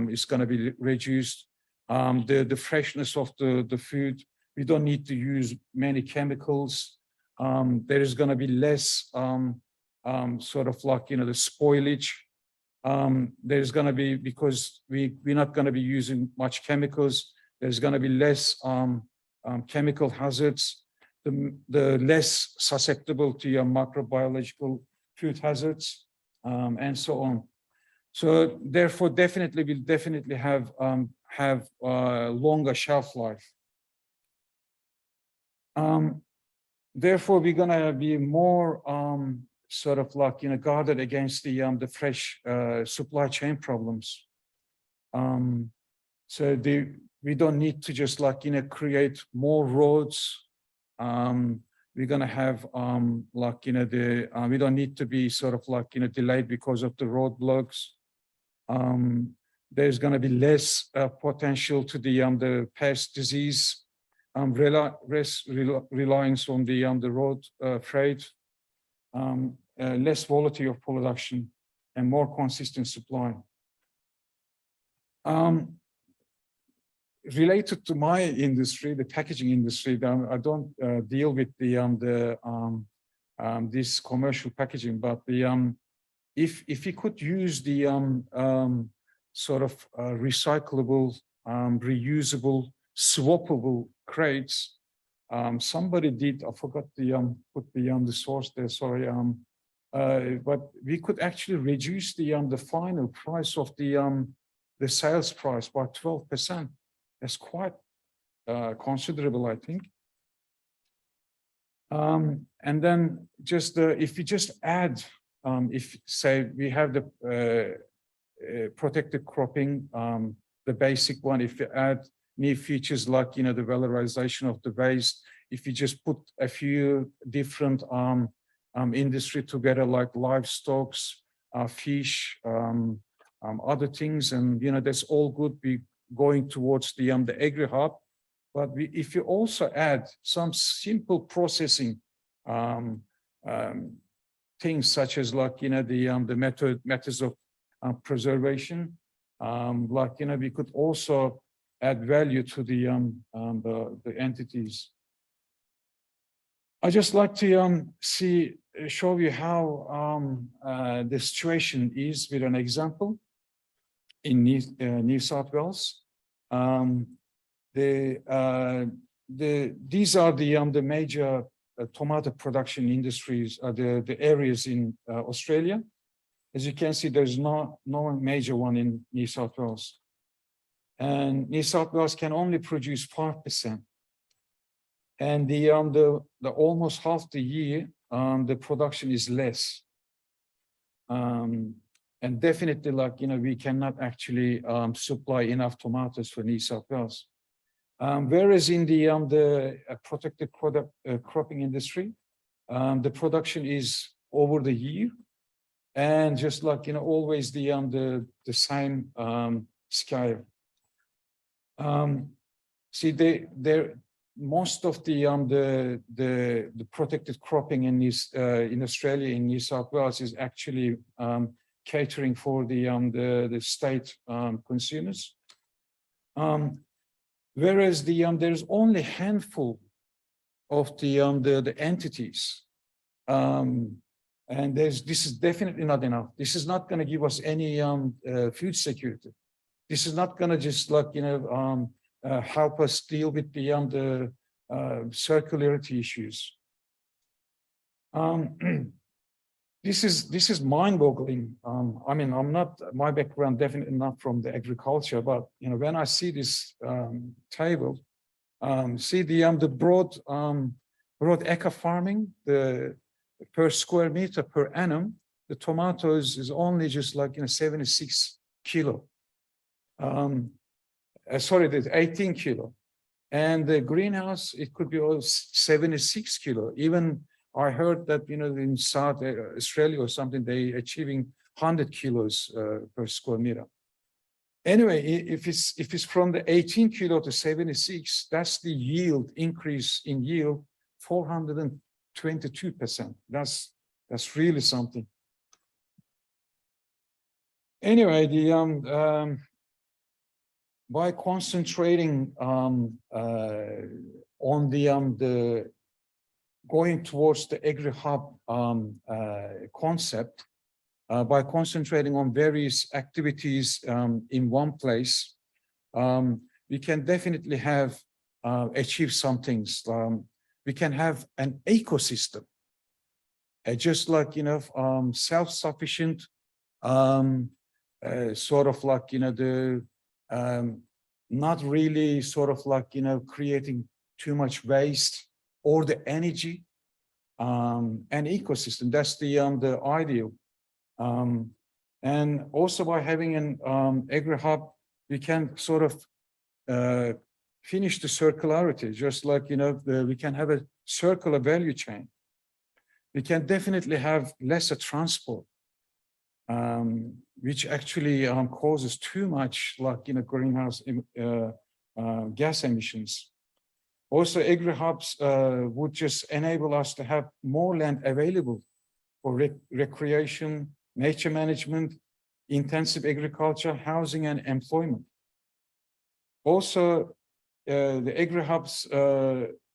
is going to be reduced, the freshness of the food. We don't need to use many chemicals. There is going to be less sort of, like, you know, the spoilage. There's going to be, because we're not going to be using much chemicals, there's going to be less chemical hazards, the less susceptible to your microbiological food hazards, and so on. So therefore, we'll definitely have longer shelf life. Therefore, we're going to be more sort of, like, you know, guarded against the fresh supply chain problems. So we don't need to just, like, you know, create more roads. We're going to have like, you know, we don't need to be sort of, like, you know, delayed because of the roadblocks. There's going to be less potential to the pest disease, reliance on the road freight, less volatility of production, and more consistent supply. Related to my industry, the packaging industry, I don't deal with this commercial packaging, but if we could use the sort of recyclable, reusable, swappable crates. Somebody did, I forgot put the source there, sorry. But we could actually reduce the final price of the sales price by 12%. That's quite considerable, I think. And then just if we just add, if say we have the protected cropping, the basic one, if you add new features like, you know, the valorization of the waste, if you just put a few different industry together, like livestock, fish, other things, and, you know, that's all good. Be going towards the agri hub, but if you also add some simple processing things, such as, like, you know, the methods of preservation, like, you know, we could also add value to the entities. I just like to show you how the situation is with an example in New South Wales. These are the major tomato production industries, the areas in Australia. As you can see, there's no major one in New South Wales. And New South Wales can only produce 5%. And the almost half the year, the production is less. And definitely, like, you know, we cannot actually supply enough tomatoes for New South Wales. Whereas in the protected cropping industry, the production is over the year, and just, like, you know, always the same scale. See, most of the protected cropping in Australia, in New South Wales, is actually catering for the state consumers. Whereas there's only a handful of the entities, and this is definitely not enough. This is not going to give us any food security. This is not going to just, like, you know, help us deal with the circularity issues. This is mind-boggling. I mean, my background definitely not from the agriculture, but, you know, when I see this table, see the broad acre farming, the per square meter per annum, the tomatoes is only just, like, you know, 76 kilo. sorry, there's 18 kilo. And the greenhouse, it could be 76 kilo. Even I heard that, you know, in South Australia or something, they achieving 100 kilos per square meter. Anyway, if it's from the 18 kilo to 76, that's the yield increase in yield, 422%. That's really something. Anyway, the by concentrating on the going towards the agri-hub concept, by concentrating on various activities in one place, we can definitely have achieve some things. We can have an ecosystem, just like, you know, self-sufficient, sort of like, you know, the not really sort of like, you know, creating too much waste or the energy, an ecosystem. That's the ideal. And also by having an agri-hub, we can sort of finish the circularity, just like, you know, we can have a circular value chain. We can definitely have lesser transport, which actually causes too much, like, you know, greenhouse gas emissions. Also, agri-hubs would just enable us to have more land available for recreation, nature management, intensive agriculture, housing, and employment. Also, the agri-hubs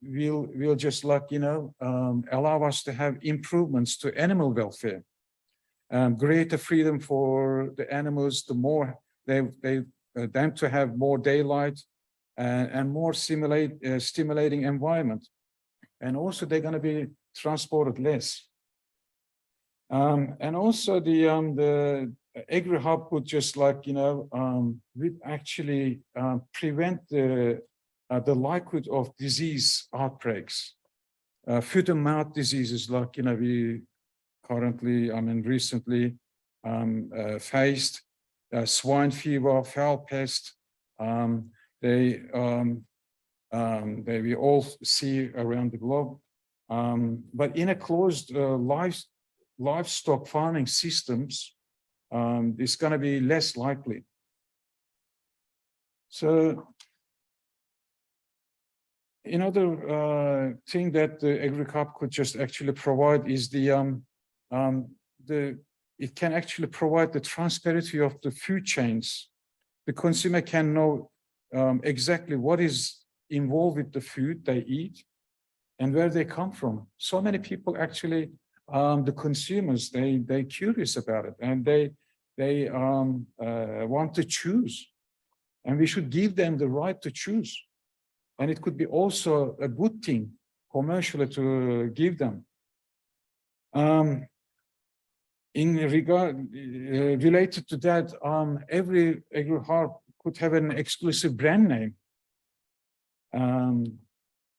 will just, like, you know, allow us to have improvements to animal welfare, greater freedom for the animals, the more them to have more daylight and more stimulating environment. And also they're going to be transported less. And also the agri-hub would just, like, you know, would actually prevent the likelihood of disease outbreaks, foot and mouth diseases, like, you know, we currently, I mean, recently faced swine fever, fowl pest. We all see around the globe. But in a closed livestock farming systems, it's going to be less likely. So another thing that the agri-hub could just actually provide is it can actually provide the transparency of the food chains. The consumer can know exactly what is involved with the food they eat and where they come from. So many people actually, the consumers, they're curious about it, and they want to choose, and we should give them the right to choose. And it could be also a good thing commercially to give them. In regard related to that, every agri-hub could have an exclusive brand name.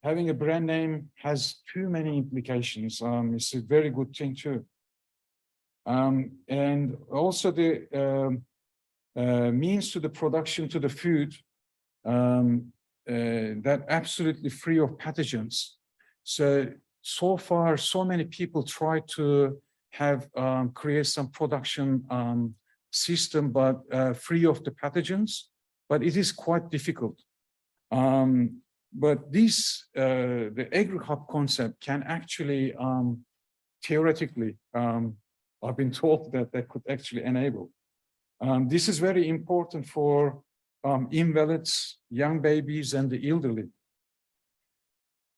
Having a brand name has too many implications. It's a very good thing too. And also the means to the production to the food that absolutely free of pathogens. So far, so many people try to have create some production system, but free of the pathogens, but it is quite difficult. But this, the agri-hub concept can actually, theoretically, I've been told that could actually enable. This is very important for invalids, young babies, and the elderly.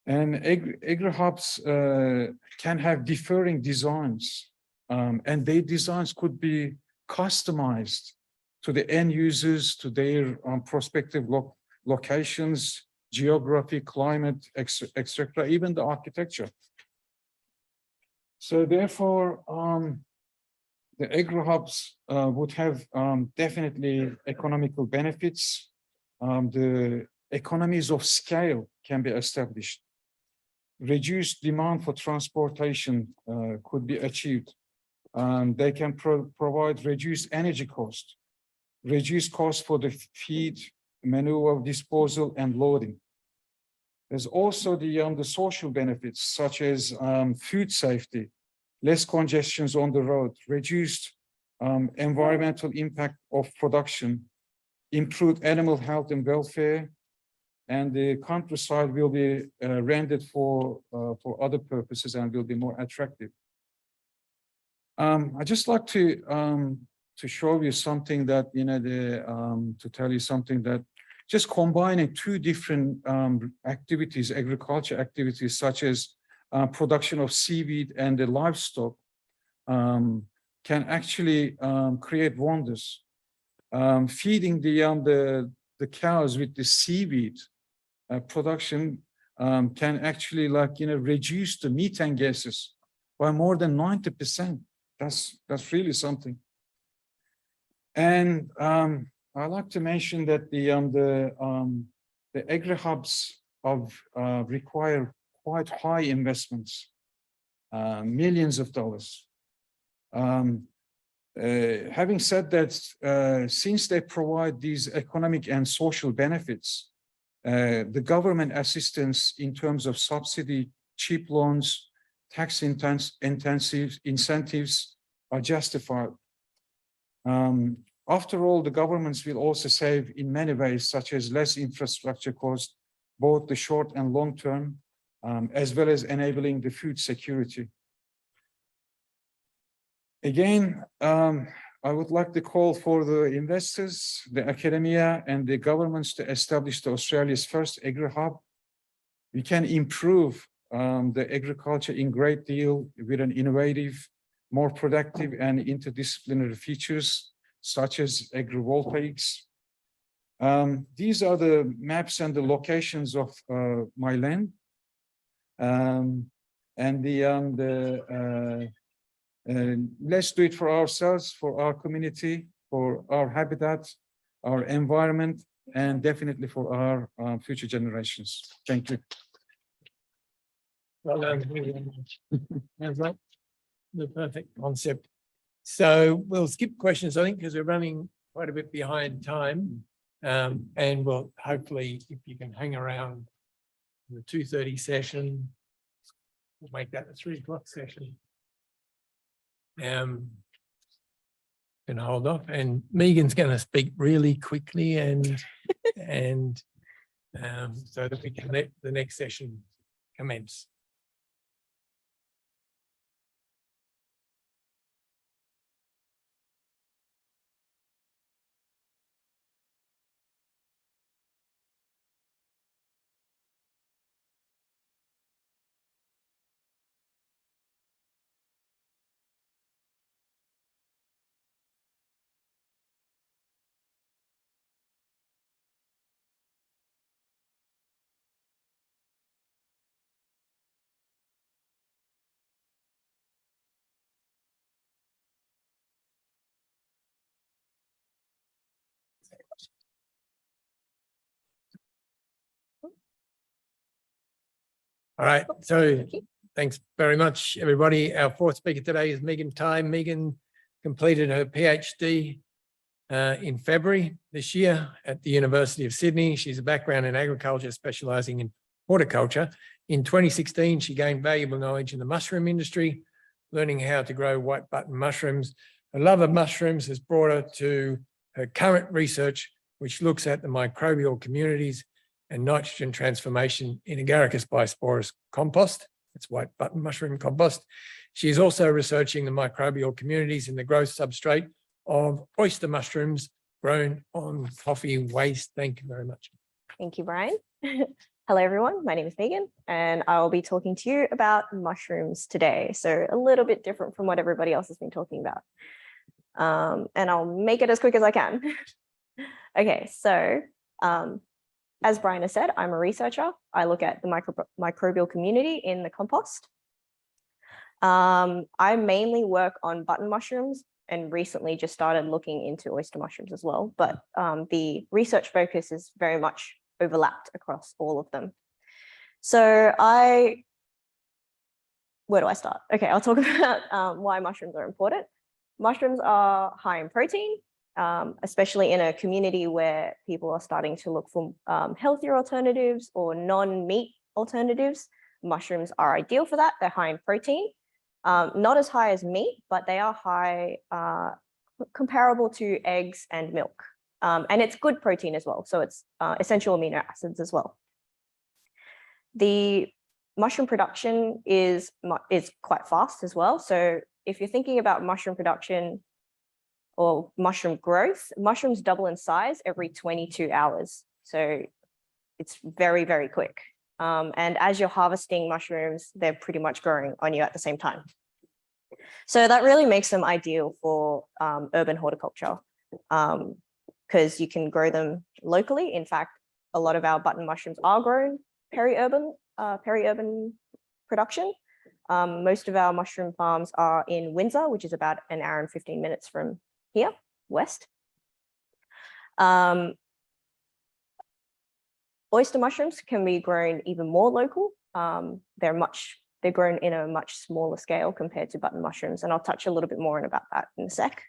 And agri-hubs can have differing designs, and their designs could be customized to the end users, to their prospective locations, geography, climate, etc., even the architecture. So therefore, the agri-hubs would have definitely economical benefits. The economies of scale can be established. Reduced demand for transportation could be achieved. They can provide reduced energy cost. reduce costs for the feed, manure disposal, and loading. There's also the social benefits such as food safety, less congestions on the road, reduced environmental impact of production, improved animal health and welfare, and the countryside will be rendered for other purposes and will be more attractive. I just like to show you something that to tell you something that just combining two different activities, agriculture activities such as production of seaweed and the livestock can actually create wonders. Feeding the cows with the seaweed production can actually reduce the methane gases by more than 90%. That's really something. And I like to mention that the agri-hubs require quite high investments, millions of dollars. Having said that, since they provide these economic and social benefits, the government assistance in terms of subsidy, cheap loans, tax incentives are justified. After all, the governments will also save in many ways, such as less infrastructure cost, both the short and long term, as well as enabling the food security. Again, I would like to call for the investors, the academia, and the governments to establish Australia's first agri-hub. We can improve the agriculture in great deal with an innovative, more productive and interdisciplinary features, such as agrivoltaics. These are the maps and the locations of my land. Let's do it for ourselves, for our community, for our habitat, our environment, and definitely for our future generations. Thank you. Well done. Sounds like the perfect concept. So we'll skip questions, I think, because we're running quite a bit behind time. And we'll hopefully, if you can hang around the 2:30 session, we'll make that a 3 o'clock session. Can hold off, and Megan's going to speak really quickly and so that we can let the next session commence. All right, so thanks very much, everybody. Our fourth speaker today is Megan Pty. Megan completed her PhD in February this year at the University of Sydney. She's a background in agriculture, specialising in horticulture. In 2016, she gained valuable knowledge in the mushroom industry, learning how to grow white button mushrooms. Her love of mushrooms has brought her to her current research, which looks at the microbial communities and nitrogen transformation in Agaricus bisporus compost. It's white button mushroom compost. She is also researching the microbial communities in the growth substrate of oyster mushrooms grown on coffee waste. Thank you very much. Thank you, Brian. Hello, everyone. My name is Megan, and I will be talking to you about mushrooms today. So a little bit different from what everybody else has been talking about. And I'll make it as quick as I can. Okay, so as Brian has said, I'm a researcher. I look at the microbial community in the compost. I mainly work on button mushrooms and recently just started looking into oyster mushrooms as well. But the research focus is very much overlapped across all of them. So where do I start? Okay, I'll talk about why mushrooms are important. Mushrooms are high in protein. especially in a community where people are starting to look for healthier alternatives or non-meat alternatives. Mushrooms are ideal for that. They're high in protein, not as high as meat, but they are high, comparable to eggs and milk. And it's good protein as well. So it's essential amino acids as well. The mushroom production is quite fast as well. So if you're thinking about mushroom production or mushroom growth, mushrooms double in size every 22 hours. So it's very, very quick. And as you're harvesting mushrooms, they're pretty much growing on you at the same time. So that really makes them ideal for urban horticulture, because you can grow them locally. In fact, a lot of our button mushrooms are grown peri-urban production. Most of our mushroom farms are in Windsor, which is about an hour and 15 minutes from here, west. Oyster mushrooms can be grown even more local. They're grown in a much smaller scale compared to button mushrooms, and I'll touch a little bit more about that in a sec.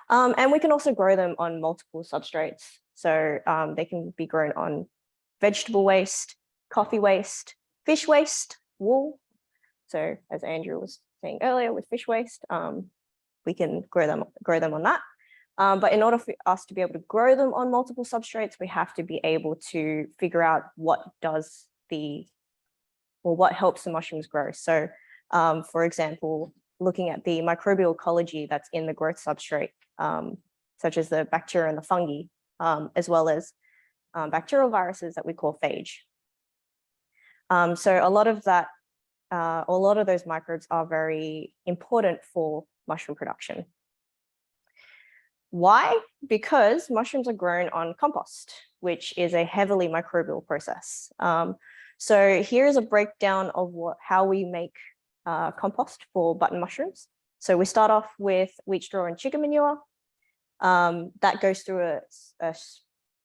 And we can also grow them on multiple substrates. So they can be grown on vegetable waste, coffee waste, fish waste, wool. So as Andrew was saying earlier with fish waste, we can grow them on that. But in order for us to be able to grow them on multiple substrates, we have to be able to figure out what helps the mushrooms grow. So for example, looking at the microbial ecology that's in the growth substrate, such as the bacteria and the fungi, as well as bacterial viruses that we call phage. So a lot of those microbes are very important for mushroom production. Why? Because mushrooms are grown on compost, which is a heavily microbial process. So here's a breakdown of how we make compost for button mushrooms. So we start off with wheat straw and chicken manure. That goes through a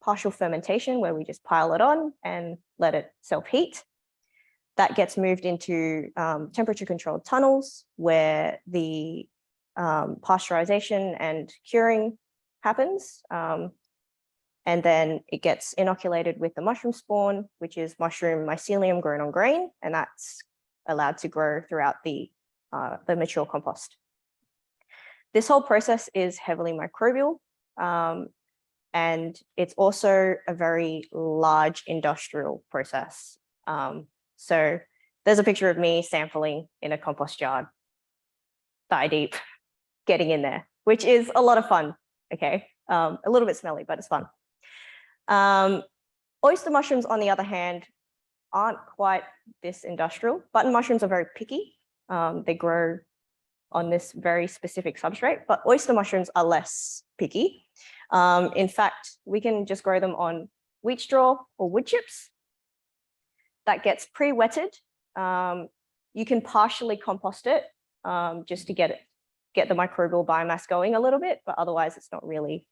partial fermentation where we just pile it on and let it self-heat. That gets moved into temperature controlled tunnels where the pasteurization and curing happens. And then it gets inoculated with the mushroom spawn, which is mushroom mycelium grown on grain, and that's allowed to grow throughout the mature compost. This whole process is heavily microbial, and it's also a very large industrial process. So there's a picture of me sampling in a compost yard, thigh deep, getting in there, which is a lot of fun. Okay, a little bit smelly, but it's fun. Oyster mushrooms, on the other hand, aren't quite this industrial. Button mushrooms are very picky. They grow on this very specific substrate, but oyster mushrooms are less picky. In fact, we can just grow them on wheat straw or wood chips. That gets pre-wetted. You can partially compost it just to get the microbial biomass going a little bit, but otherwise it's not really,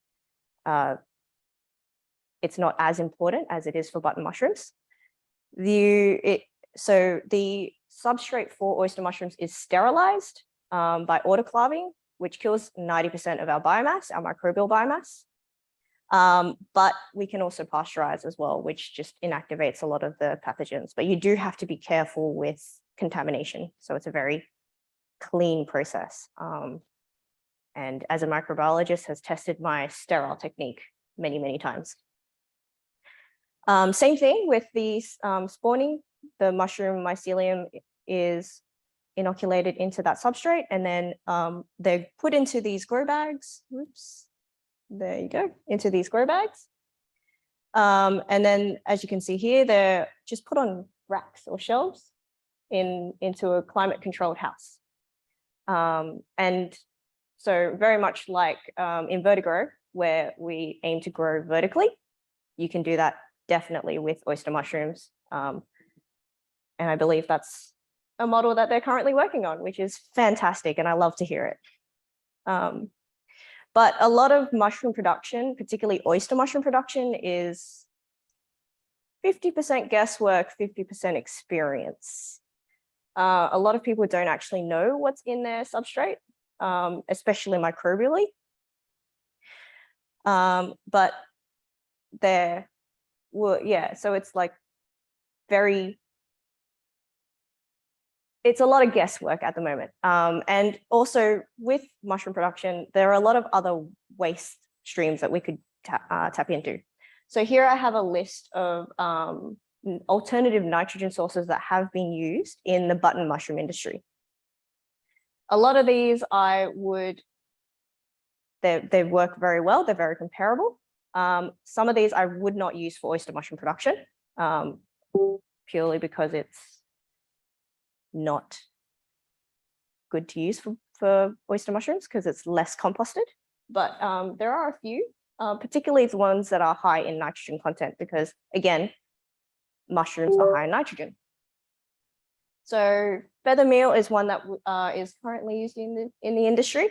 it's not as important as it is for button mushrooms. So the substrate for oyster mushrooms is sterilized by autoclaving, which kills 90% of our biomass, our microbial biomass. But we can also pasteurize as well, which just inactivates a lot of the pathogens. But you do have to be careful with contamination. So it's a very clean process. And as a microbiologist has tested my sterile technique many, many times. Same thing with the spawning. The mushroom mycelium is inoculated into that substrate, and then they're put into these grow bags. Oops, there you go, into these grow bags. And then, as you can see here, they're just put on racks or shelves into a climate-controlled house. And so very much like in Vertigrow, where we aim to grow vertically, you can do that definitely with oyster mushrooms. And I believe that's a model that they're currently working on, which is fantastic, and I love to hear it. But a lot of mushroom production, particularly oyster mushroom production, is 50% guesswork, 50% experience. A lot of people don't actually know what's in their substrate, especially microbially. But there were, yeah, so it's like it's a lot of guesswork at the moment. And also with mushroom production, there are a lot of other waste streams that we could tap into. So here I have a list of alternative nitrogen sources that have been used in the button mushroom industry. A lot of these they work very well. They're very comparable. Some of these I would not use for oyster mushroom production, purely because it's not good to use for oyster mushrooms because it's less composted. But there are a few, particularly the ones that are high in nitrogen content, because again, mushrooms are high in nitrogen. So feather meal is one that is currently used in the industry.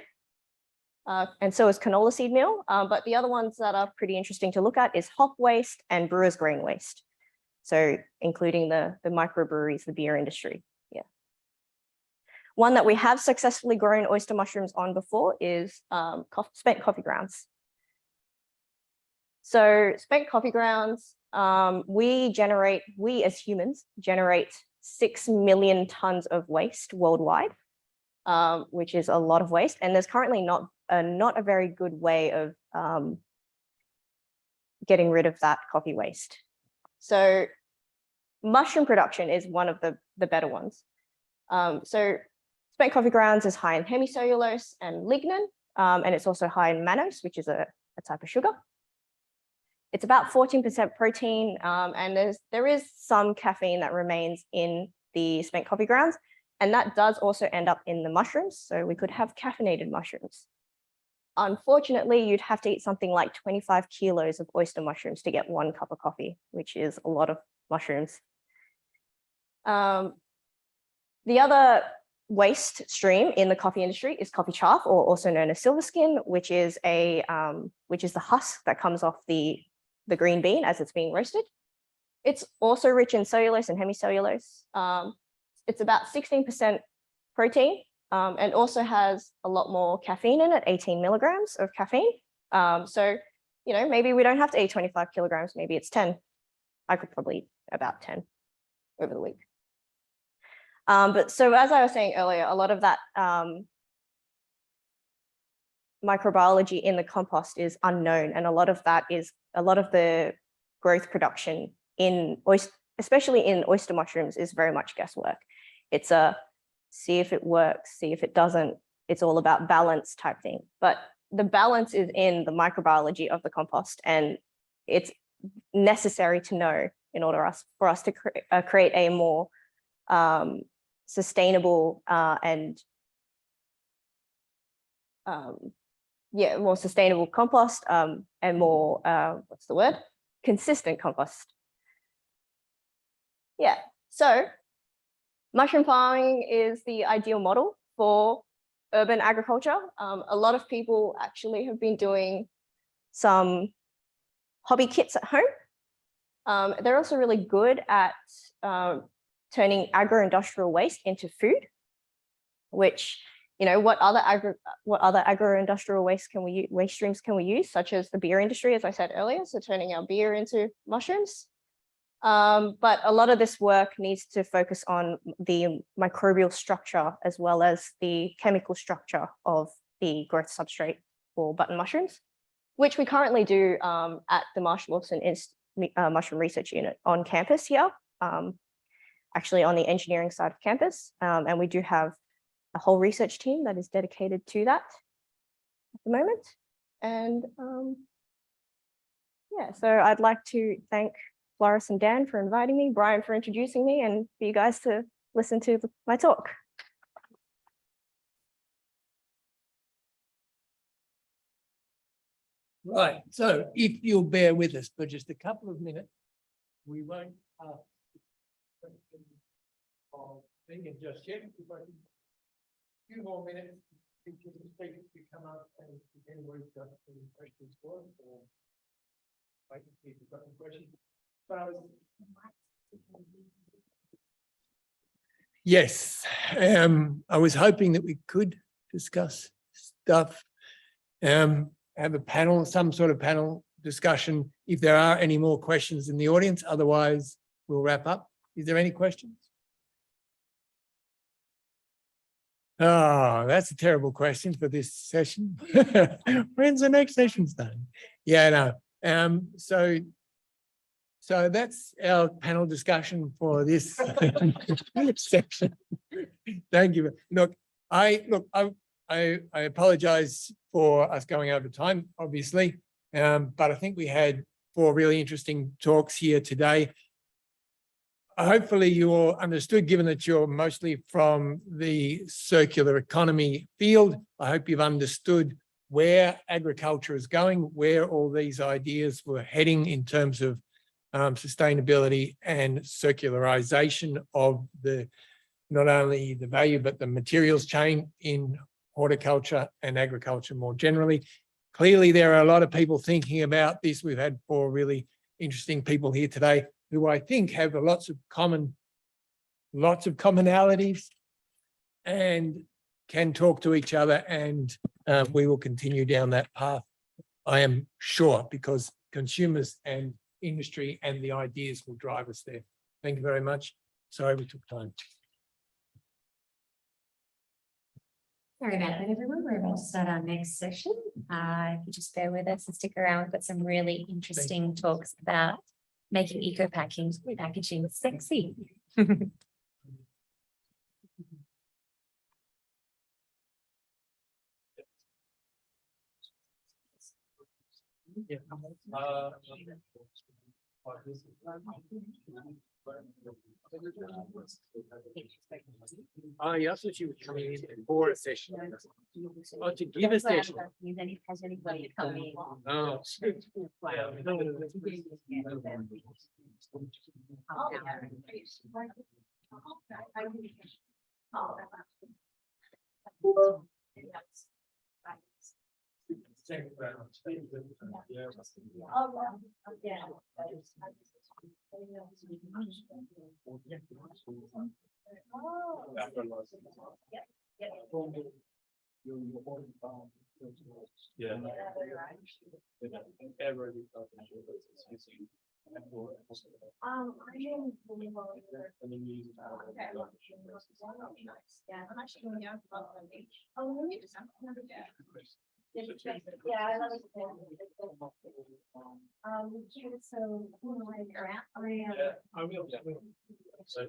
And so is canola seed meal. But the other ones that are pretty interesting to look at is hop waste and brewer's grain waste. So including the microbreweries, the beer industry. Yeah. One that we have successfully grown oyster mushrooms on before is spent coffee grounds. So spent coffee grounds, we as humans generate 6 million tons of waste worldwide, which is a lot of waste. And there's currently not a very good way of getting rid of that coffee waste. So mushroom production is one of the better ones. So spent coffee grounds is high in hemicellulose and lignin, and it's also high in mannose, which is a type of sugar. It's about 14% protein, and there is some caffeine that remains in the spent coffee grounds, and that does also end up in the mushrooms. So we could have caffeinated mushrooms. Unfortunately, you'd have to eat something like 25 kilos of oyster mushrooms to get 1 cup of coffee, which is a lot of mushrooms. The other waste stream in the coffee industry is coffee chaff, or also known as silver skin, which is the husk that comes off the green bean as it's being roasted. It's also rich in cellulose and hemicellulose. It's about 16% protein, and also has a lot more caffeine in it, 18 milligrams of caffeine. So, maybe we don't have to eat 25 kilograms, maybe it's 10. I could probably eat about 10 over the week. But so as I was saying earlier, a lot of that microbiology in the compost is unknown. And a lot of the growth production especially in oyster mushrooms, is very much guesswork. It's see if it works, see if it doesn't. It's all about balance type thing. But the balance is in the microbiology of the compost, and it's necessary to know in order for us to create a more sustainable more sustainable compost, and more consistent compost. Yeah, so mushroom farming is the ideal model for urban agriculture. A lot of people actually have been doing some hobby kits at home. They're also really good at turning agro-industrial waste into food, which, what other agro-industrial waste streams can we use, such as the beer industry, as I said earlier, so turning our beer into mushrooms. But a lot of this work needs to focus on the microbial structure as well as the chemical structure of the growth substrate for button mushrooms, which we currently do at the Marshall Wilson Mushroom Research Unit on campus here, actually on the engineering side of campus. And we do have a whole research team that is dedicated to that at the moment. And yeah, so I'd like to thank Floris and Dan for inviting me, Brian for introducing me, and for you guys to listen to my talk. Right, so if you'll bear with us for just a couple of minutes, we won't ask questions of Megan just yet. We've got a few more minutes to come up, and then we've got some questions for us, or wait and see if we've got some questions. Yes, I was hoping that we could discuss stuff. have a panel, some sort of panel discussion if there are any more questions in the audience. Otherwise, we'll wrap up. Is there any questions? Oh, that's a terrible question for this session. When's the next session done? Yeah, no. So that's our panel discussion for this section. Thank you. Look, I apologize for us going over time, obviously, but I think we had 4 really interesting talks here today. Hopefully you all understood, given that you're mostly from the circular economy field. I hope you've understood where agriculture is going, where all these ideas were heading in terms of sustainability and circularization of the not only the value but the materials chain in horticulture and agriculture more generally. Clearly, there are a lot of people thinking about this. We've had 4 really interesting people here today who I think have lots of commonalities and can talk to each other, and we will continue down that path, I am sure, because consumers and industry and the ideas will drive us there. Thank you very much. Sorry we took time. Sorry about that, everyone. We're about to start our next session. If you just bear with us and stick around, we've got some really interesting talks about making packaging sexy. Yeah. I also she was coming in for a session. Oh, to give a session. Has anybody come in? Oh. Thank you very much. Yeah. Yeah, I love it. So like around. I will. So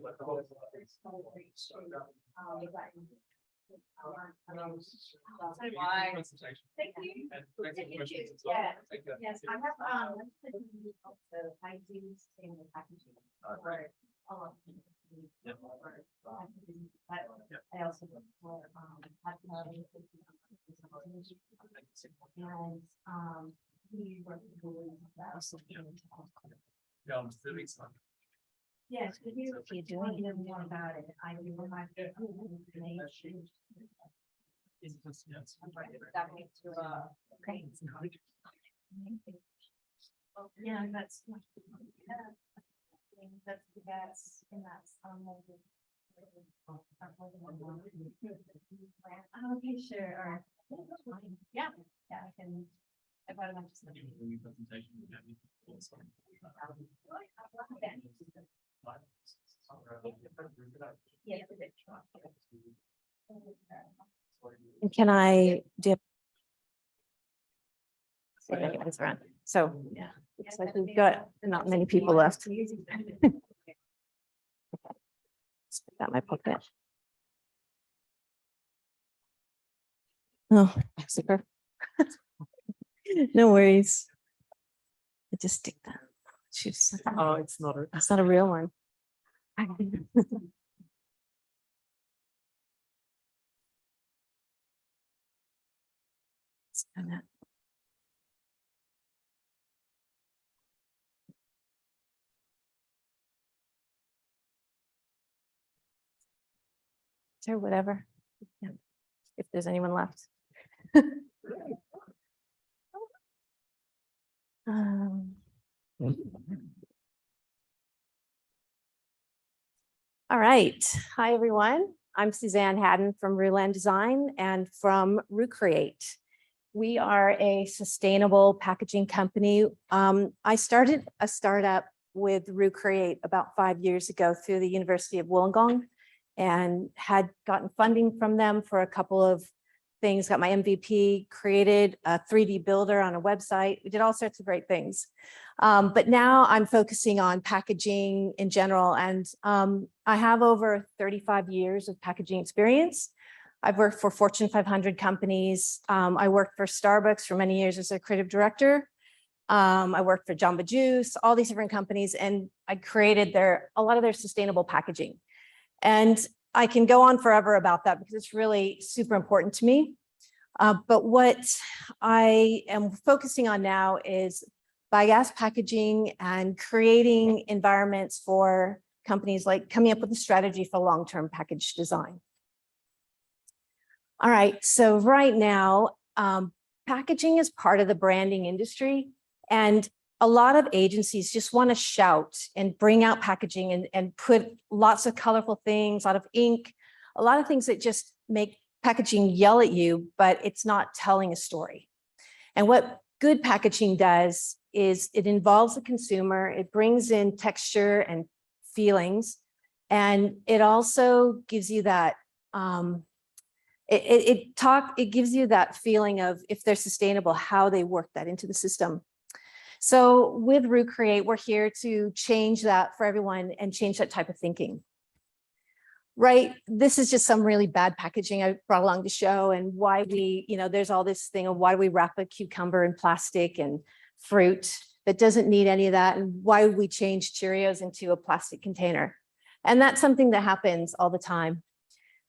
Thank you. Yeah. Yes, I have also I do sustainable packaging. I also look for and we work with yes, if you're doing it more about it, I will have to information. That makes you okay. Yeah, that's and that's okay, sure. Yeah, I can. I bought a bunch of stuff. Yes, And can I dip? See if anyone's around. So, yeah, looks like we've got not many people left. Got my pocket. Oh, super. No worries. I just stick that. Choose. Oh, it's not Not a real one. It's kinda- Sure, whatever. Yeah. If there's anyone left. All right. Hi, everyone. I'm Suzanne Haddon from Ruland Design and from Recreate. We are a sustainable packaging company. I started a startup with Recreate about 5 years ago through the University of Wollongong and had gotten funding from them for a couple of things, got my MVP, created a 3D builder on a website. We did all sorts of great things. But now I'm focusing on packaging in general. And I have over 35 years of packaging experience. I've worked for Fortune 500 companies. I worked for Starbucks for many years as a creative director. I worked for Jamba Juice, all these different companies, and I created a lot of their sustainable packaging. And I can go on forever about that because it's really super important to me. But what I am focusing on now is biogas packaging and creating environments for companies, like coming up with a strategy for long-term package design. All right, so right now, packaging is part of the branding industry, and a lot of agencies just want to shout and bring out packaging and put lots of colorful things, a lot of ink, a lot of things that just make packaging yell at you, but it's not telling a story. And what good packaging does is it involves the consumer, it brings in texture and feelings, and it also gives you that it gives you that feeling of, if they're sustainable, how they work that into the system. So with Recreate, we're here to change that for everyone and change that type of thinking. Right, this is just some really bad packaging I brought along to show, and why we, there's all this thing of why do we wrap a cucumber in plastic and fruit that doesn't need any of that, and why would we change Cheerios into a plastic container? And that's something that happens all the time.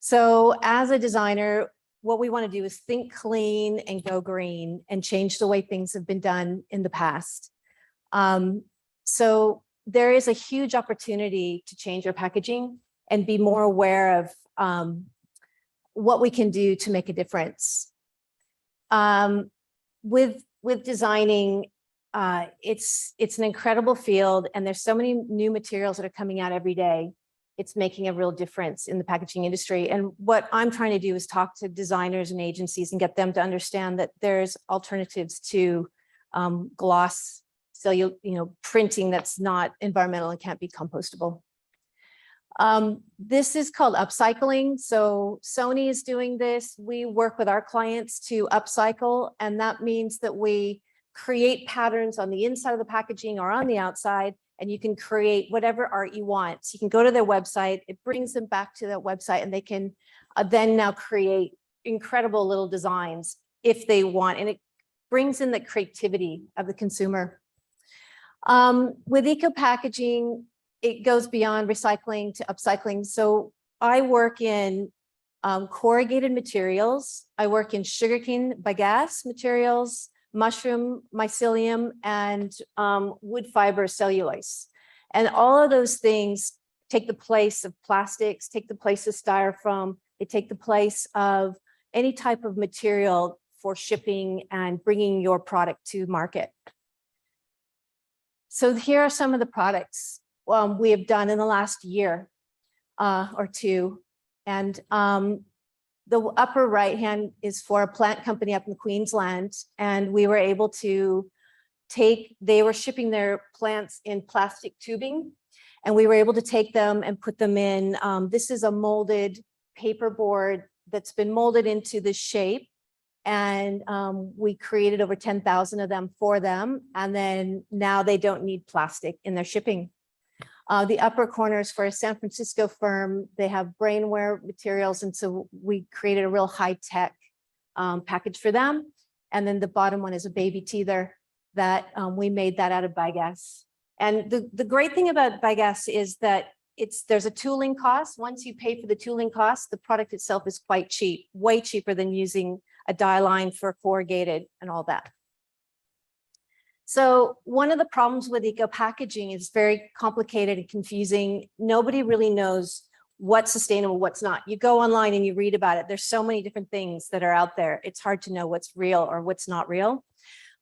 So as a designer, what we want to do is think clean and go green and change the way things have been done in the past. So there is a huge opportunity to change our packaging and be more aware of what we can do to make a difference. With designing, it's an incredible field, and there's so many new materials that are coming out every day. It's making a real difference in the packaging industry. And what I'm trying to do is talk to designers and agencies and get them to understand that there's alternatives to gloss, printing that's not environmental and can't be compostable. This is called upcycling. So Sony is doing this. We work with our clients to upcycle, and that means that we create patterns on the inside of the packaging or on the outside, and you can create whatever art you want. So you can go to their website, it brings them back to that website, and they can then now create incredible little designs if they want, and it brings in the creativity of the consumer. With eco packaging, it goes beyond recycling to upcycling. So I work in corrugated materials. I work in sugarcane bagasse materials, mushroom mycelium, and wood fiber cellulose. And all of those things take the place of plastics, take the place of styrofoam, they take the place of any type of material for shipping and bringing your product to market. So here are some of the products we have done in the last year or two. And the upper right hand is for a plant company up in Queensland. And we were able to they were shipping their plants in plastic tubing, and we were able to take them and put them in. This is a molded paperboard that's been molded into this shape. And we created over 10,000 of them for them. And then now they don't need plastic in their shipping. The upper corner is for a San Francisco firm. They have brainware materials. And so we created a real high-tech package for them. And then the bottom one is a baby teether that we made that out of biogas. And the great thing about biogas is that there's a tooling cost. Once you pay for the tooling cost, the product itself is quite cheap, way cheaper than using a dye line for corrugated and all that. So one of the problems with eco packaging is very complicated and confusing. Nobody really knows what's sustainable, what's not. You go online and you read about it. There's so many different things that are out there. It's hard to know what's real or what's not real.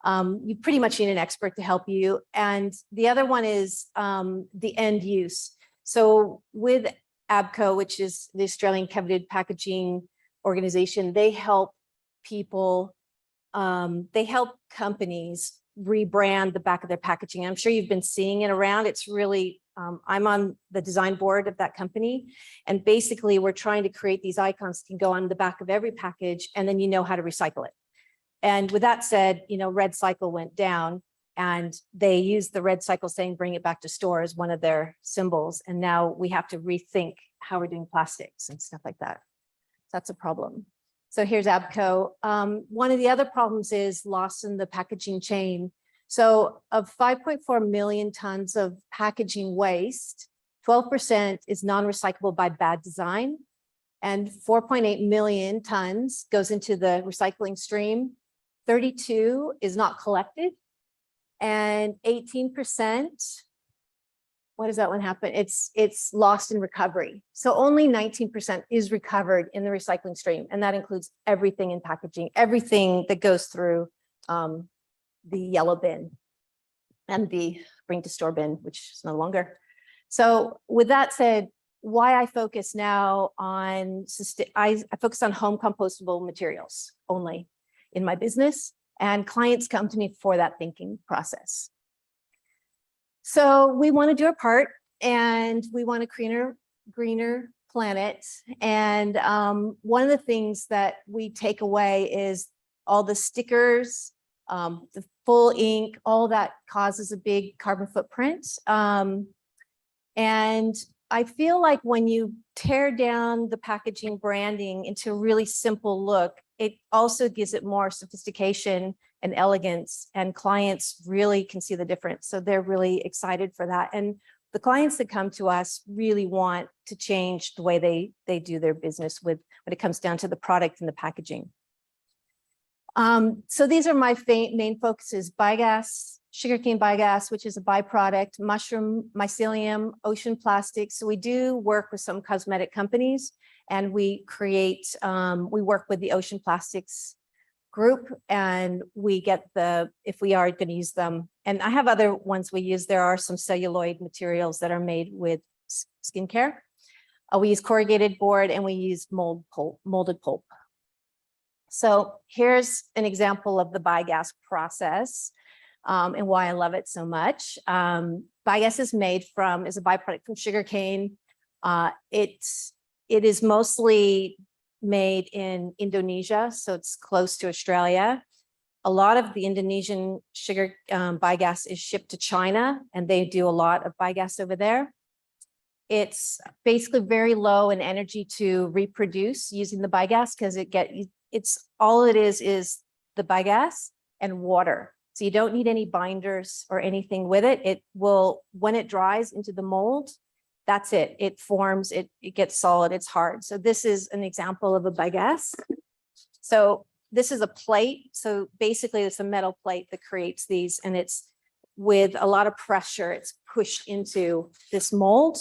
You pretty much need an expert to help you. And the other one is the end use. So with ABCO, which is the Australian Coveted Packaging Organization, they help people they help companies rebrand the back of their packaging. I'm sure you've been seeing it around. It's really, I'm on the design board of that company. And basically we're trying to create these icons that can go on the back of every package, and then you know how to recycle it. And with that said, Red Cycle went down, and they used the red cycle saying, bring it back to store as one of their symbols. And now we have to rethink how we're doing plastics and stuff like that. So that's a problem. So here's ABCO. One of the other problems is loss in the packaging chain. So of 5.4 million tons of packaging waste, 12% is non-recyclable by bad design, and 4.8 million tons goes into the recycling stream. 32 is not collected, and 18%, what does that one happen? It's lost in recovery. So only 19% is recovered in the recycling stream. And that includes everything in packaging, everything that goes through the yellow bin and the bring to store bin, which is no longer. So with that said, why I focus now on, I focus on home compostable materials only in my business, and clients come to me for that thinking process. So we want to do our part, and we want a greener planet. And one of the things that we take away is all the stickers, the full ink, all that causes a big carbon footprint. And I feel like when you tear down the packaging branding into a really simple look, it also gives it more sophistication and elegance, and clients really can see the difference. So they're really excited for that. And the clients that come to us really want to change the way they do their business when it comes down to the product and the packaging. So these are my main focuses: biogas, sugarcane biogas, which is a byproduct, mushroom, mycelium, ocean plastics. So we do work with some cosmetic companies, and we work with the ocean plastics group, and we get if we are going to use them. And I have other ones we use. There are some celluloid materials that are made with skincare. We use corrugated board, and we use molded pulp. So here's an example of the biogas process and why I love it so much. Biogas is made is a byproduct from sugarcane. It is mostly made in Indonesia, so it's close to Australia. A lot of the Indonesian sugar biogas is shipped to China, and they do a lot of biogas over there. It's basically very low in energy to reproduce using the biogas, because all it is the biogas and water. So you don't need any binders or anything with it. It will, when it dries into the mold, that's it. It forms, it gets solid, it's hard. So this is an example of a biogas. So this is a plate. So basically it's a metal plate that creates these, and it's with a lot of pressure, it's pushed into this mold,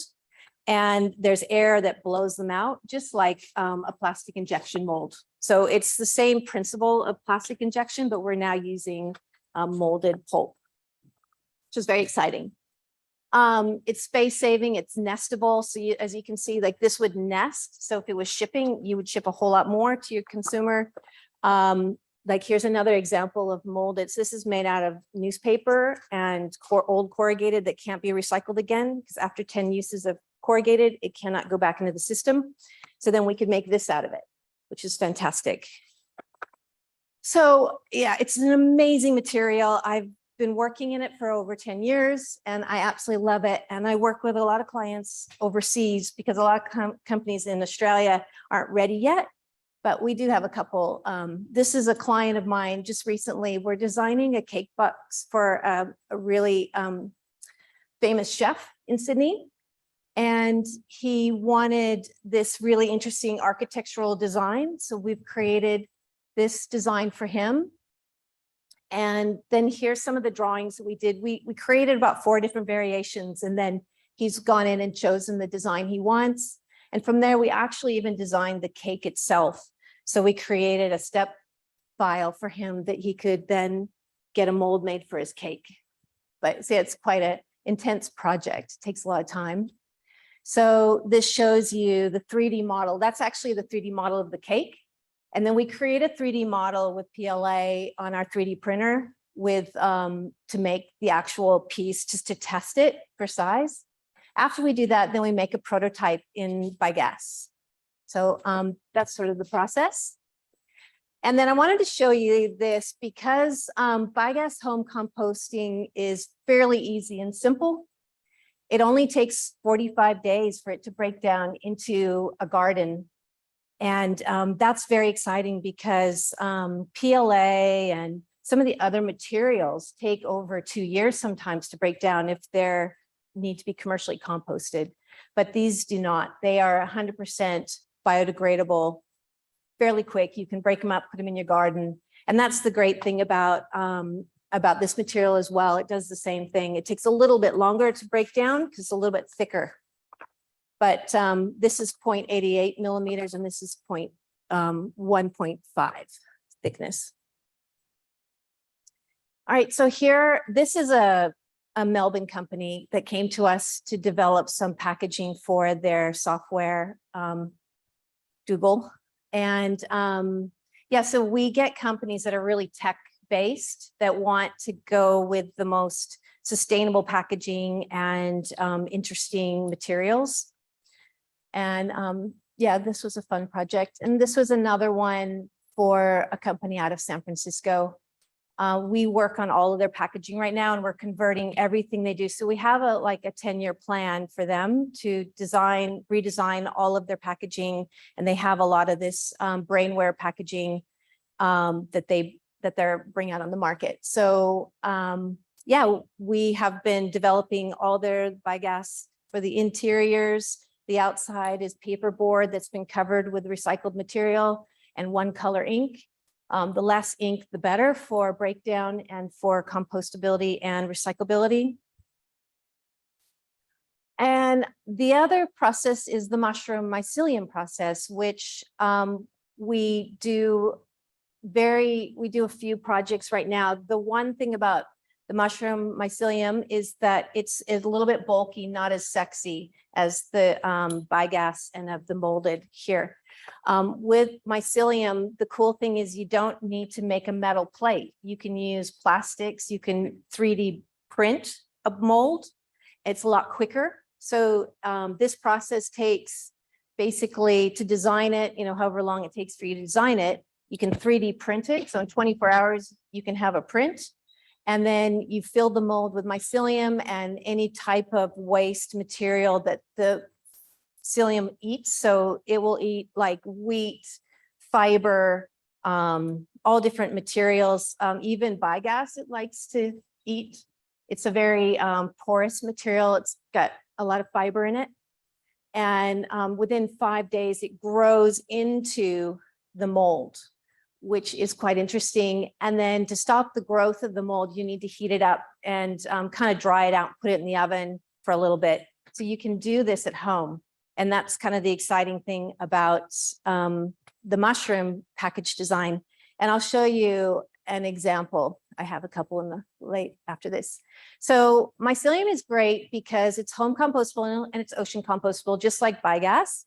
and there's air that blows them out, just like a plastic injection mold. So it's the same principle of plastic injection, but we're now using molded pulp, which is very exciting. It's space saving, it's nestable. So as you can see, like this would nest. So if it was shipping, you would ship a whole lot more to your consumer. Like here's another example of molded. So this is made out of newspaper and old corrugated that can't be recycled again, because after 10 uses of corrugated, it cannot go back into the system. So then we could make this out of it, which is fantastic. So yeah, it's an amazing material. I've been working in it for over 10 years, and I absolutely love it. And I work with a lot of clients overseas, because a lot of companies in Australia aren't ready yet, but we do have a couple. This is a client of mine just recently. We're designing a cake box for a really famous chef in Sydney. And he wanted this really interesting architectural design. So we've created this design for him. And then here's some of the drawings that we did. We created about 4 different variations, and then he's gone in and chosen the design he wants. And from there, we actually even designed the cake itself. So we created a step file for him that he could then get a mold made for his cake. But see, it's quite an intense project. It takes a lot of time. So this shows you the 3D model. That's actually the 3D model of the cake. And then we create a 3D model with PLA on our 3D printer with to make the actual piece, just to test it for size. After we do that, then we make a prototype by gas. So that's sort of the process. And then I wanted to show you this because biogas home composting is fairly easy and simple. It only takes 45 days for it to break down into a garden. And that's very exciting because PLA and some of the other materials take over 2 years sometimes to break down if they need to be commercially composted. But these do not. They are 100% biodegradable, fairly quick. You can break them up, put them in your garden. And that's the great thing about this material as well. It does the same thing. It takes a little bit longer to break down because it's a little bit thicker. But this is 0.88 millimeters and this is 1.5 thickness. All right, so here, this is a Melbourne company that came to us to develop some packaging for their software, Dougal. And yeah, so we get companies that are really tech-based that want to go with the most sustainable packaging and interesting materials. And yeah, this was a fun project. And this was another one for a company out of San Francisco. We work on all of their packaging right now and we're converting everything they do. So we have like a 10-year plan for them to redesign all of their packaging. And they have a lot of this brainware packaging that they're bringing out on the market. So yeah, we have been developing all their biogas for the interiors. The outside is paperboard that's been covered with recycled material and one color ink. The less ink, the better for breakdown and for compostability and recyclability. And the other process is the mushroom mycelium process, which we do a few projects right now. The one thing about the mushroom mycelium is that it's a little bit bulky, not as sexy as the biogas and of the molded here. With mycelium, the cool thing is you don't need to make a metal plate. You can use plastics, you can 3D print a mold. It's a lot quicker. So this process takes basically to design it, however long it takes for you to design it, you can 3D print it. So in 24 hours, you can have a print. And then you fill the mold with mycelium and any type of waste material that the psyllium eats. So it will eat like wheat, fiber, all different materials, even biogas it likes to eat. It's a very porous material. It's got a lot of fiber in it. And within 5 days, it grows into the mold, which is quite interesting. And then to stop the growth of the mold, you need to heat it up and kind of dry it out, put it in the oven for a little bit. So you can do this at home. And that's kind of the exciting thing about the mushroom package design. And I'll show you an example. I have a couple in the late after this. So mycelium is great because it's home compostable and it's ocean compostable, just like biogas.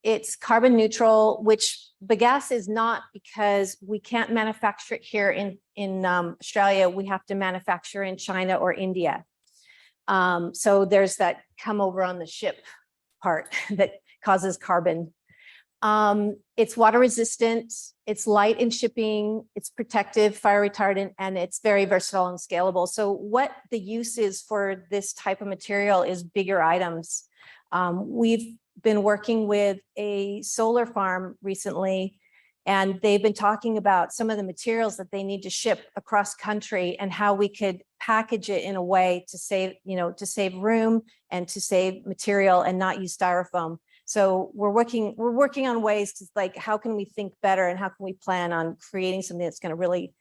It's carbon neutral, which biogas is not because we can't manufacture it here in Australia. We have to manufacture in China or India. So there's that come over on the ship part that causes carbon. It's water resistant, it's light in shipping, it's protective, fire retardant, and it's very versatile and scalable. So what the use is for this type of material is bigger items. We've been working with a solar farm recently, and they've been talking about some of the materials that they need to ship across country and how we could package it in a way to save room and to save material and not use styrofoam. So we're working on ways to like, how can we think better and how can we plan on creating something that's going to really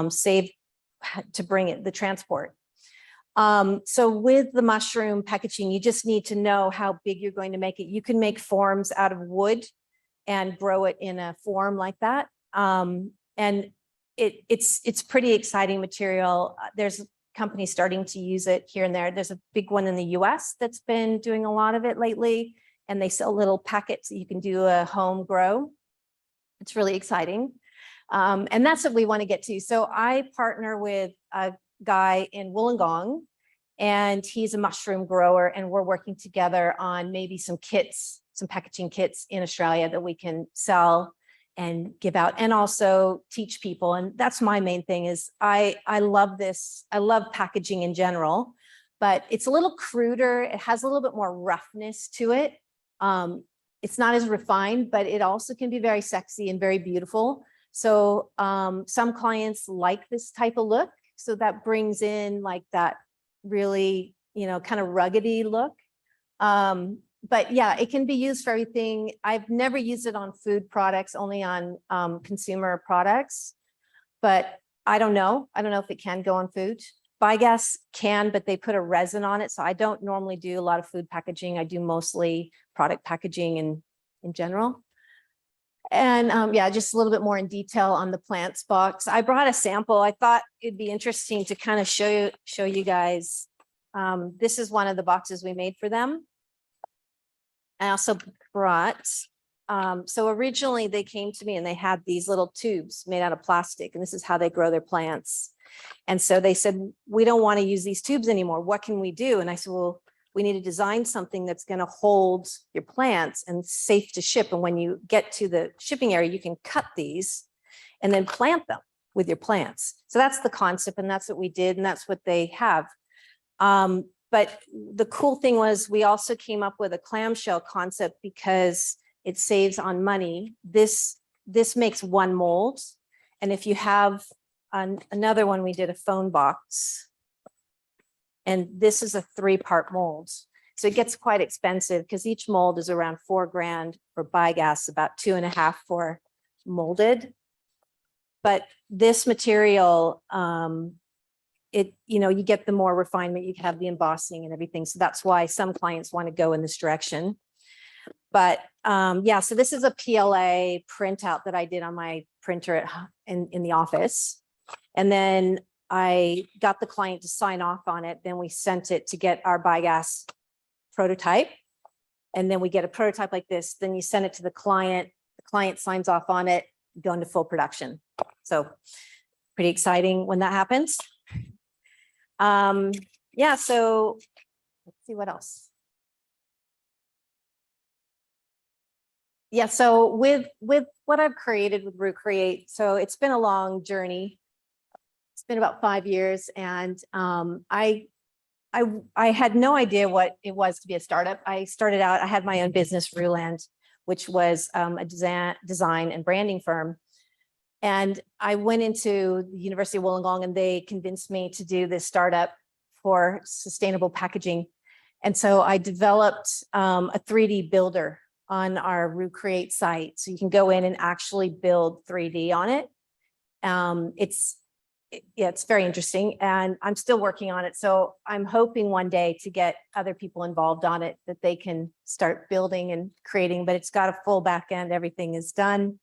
save to bring it the transport. So with the mushroom packaging, you just need to know how big you're going to make it. You can make forms out of wood and grow it in a form like that. And it's pretty exciting material. There's companies starting to use it here and there. There's a big one in the US that's been doing a lot of it lately. And they sell little packets that you can do a home grow. It's really exciting. And that's what we want to get to. So I partner with a guy in Wollongong, and he's a mushroom grower, and we're working together on maybe some kits, some packaging kits in Australia that we can sell and give out, and also teach people. And that's my main thing is I love this. I love packaging in general, but it's a little cruder. It has a little bit more roughness to it. It's not as refined, but it also can be very sexy and very beautiful. So some clients like this type of look. So that brings in like that really, you know, kind of ruggedy look. But yeah, it can be used for everything. I've never used it on food products, only on consumer products, but I don't know. I don't know if it can go on food. Biogas can, but they put a resin on it. So I don't normally do a lot of food packaging. I do mostly product packaging in general. And yeah, just a little bit more in detail on the plants box. I brought a sample. I thought it'd be interesting to kind of show you guys. This is one of the boxes we made for them. I also brought, so originally they came to me and they had these little tubes made out of plastic, and this is how they grow their plants. And so they said, we don't want to use these tubes anymore. What can we do? And I said, well, we need to design something that's going to hold your plants and safe to ship. And when you get to the shipping area, you can cut these and then plant them with your plants. So that's the concept, and that's what we did, and that's what they have. But the cool thing was we also came up with a clamshell concept because it saves on money. This makes one mold. And if you have another one, we did a phone box. And this is a 3-part mold. So it gets quite expensive because each mold is around $4,000 for biogas, about 2.5 for molded. But this material, you get the more refinement, you have the embossing and everything. So that's why some clients want to go in this direction. But yeah, so this is a PLA printout that I did on my printer in the office. And then I got the client to sign off on it. Then we sent it to get our biogas prototype. And then we get a prototype like this. Then you send it to the client signs off on it, go into full production. So pretty exciting when that happens. Yeah, so let's see what else. Yeah, so with what I've created with Root Create, so it's been a long journey. It's been about 5 years, and I had no idea what it was to be a startup. I started out, I had my own business, Ruland, which was a design and branding firm. And I went into the University of Wollongong, and they convinced me to do this startup for sustainable packaging. And so I developed a 3D builder on our Root Create site. So you can go in and actually build 3D on it. It's very interesting, and I'm still working on it. So I'm hoping one day to get other people involved on it, that they can start building and creating, but it's got a full back end. Everything is done.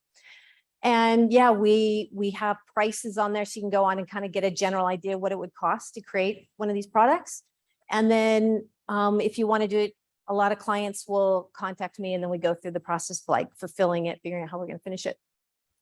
And yeah, we have prices on there, so you can go on and kind of get a general idea what it would cost to create one of these products. And then if you want to do it, a lot of clients will contact me, and then we go through the process of like fulfilling it, figuring out how we're going to finish it.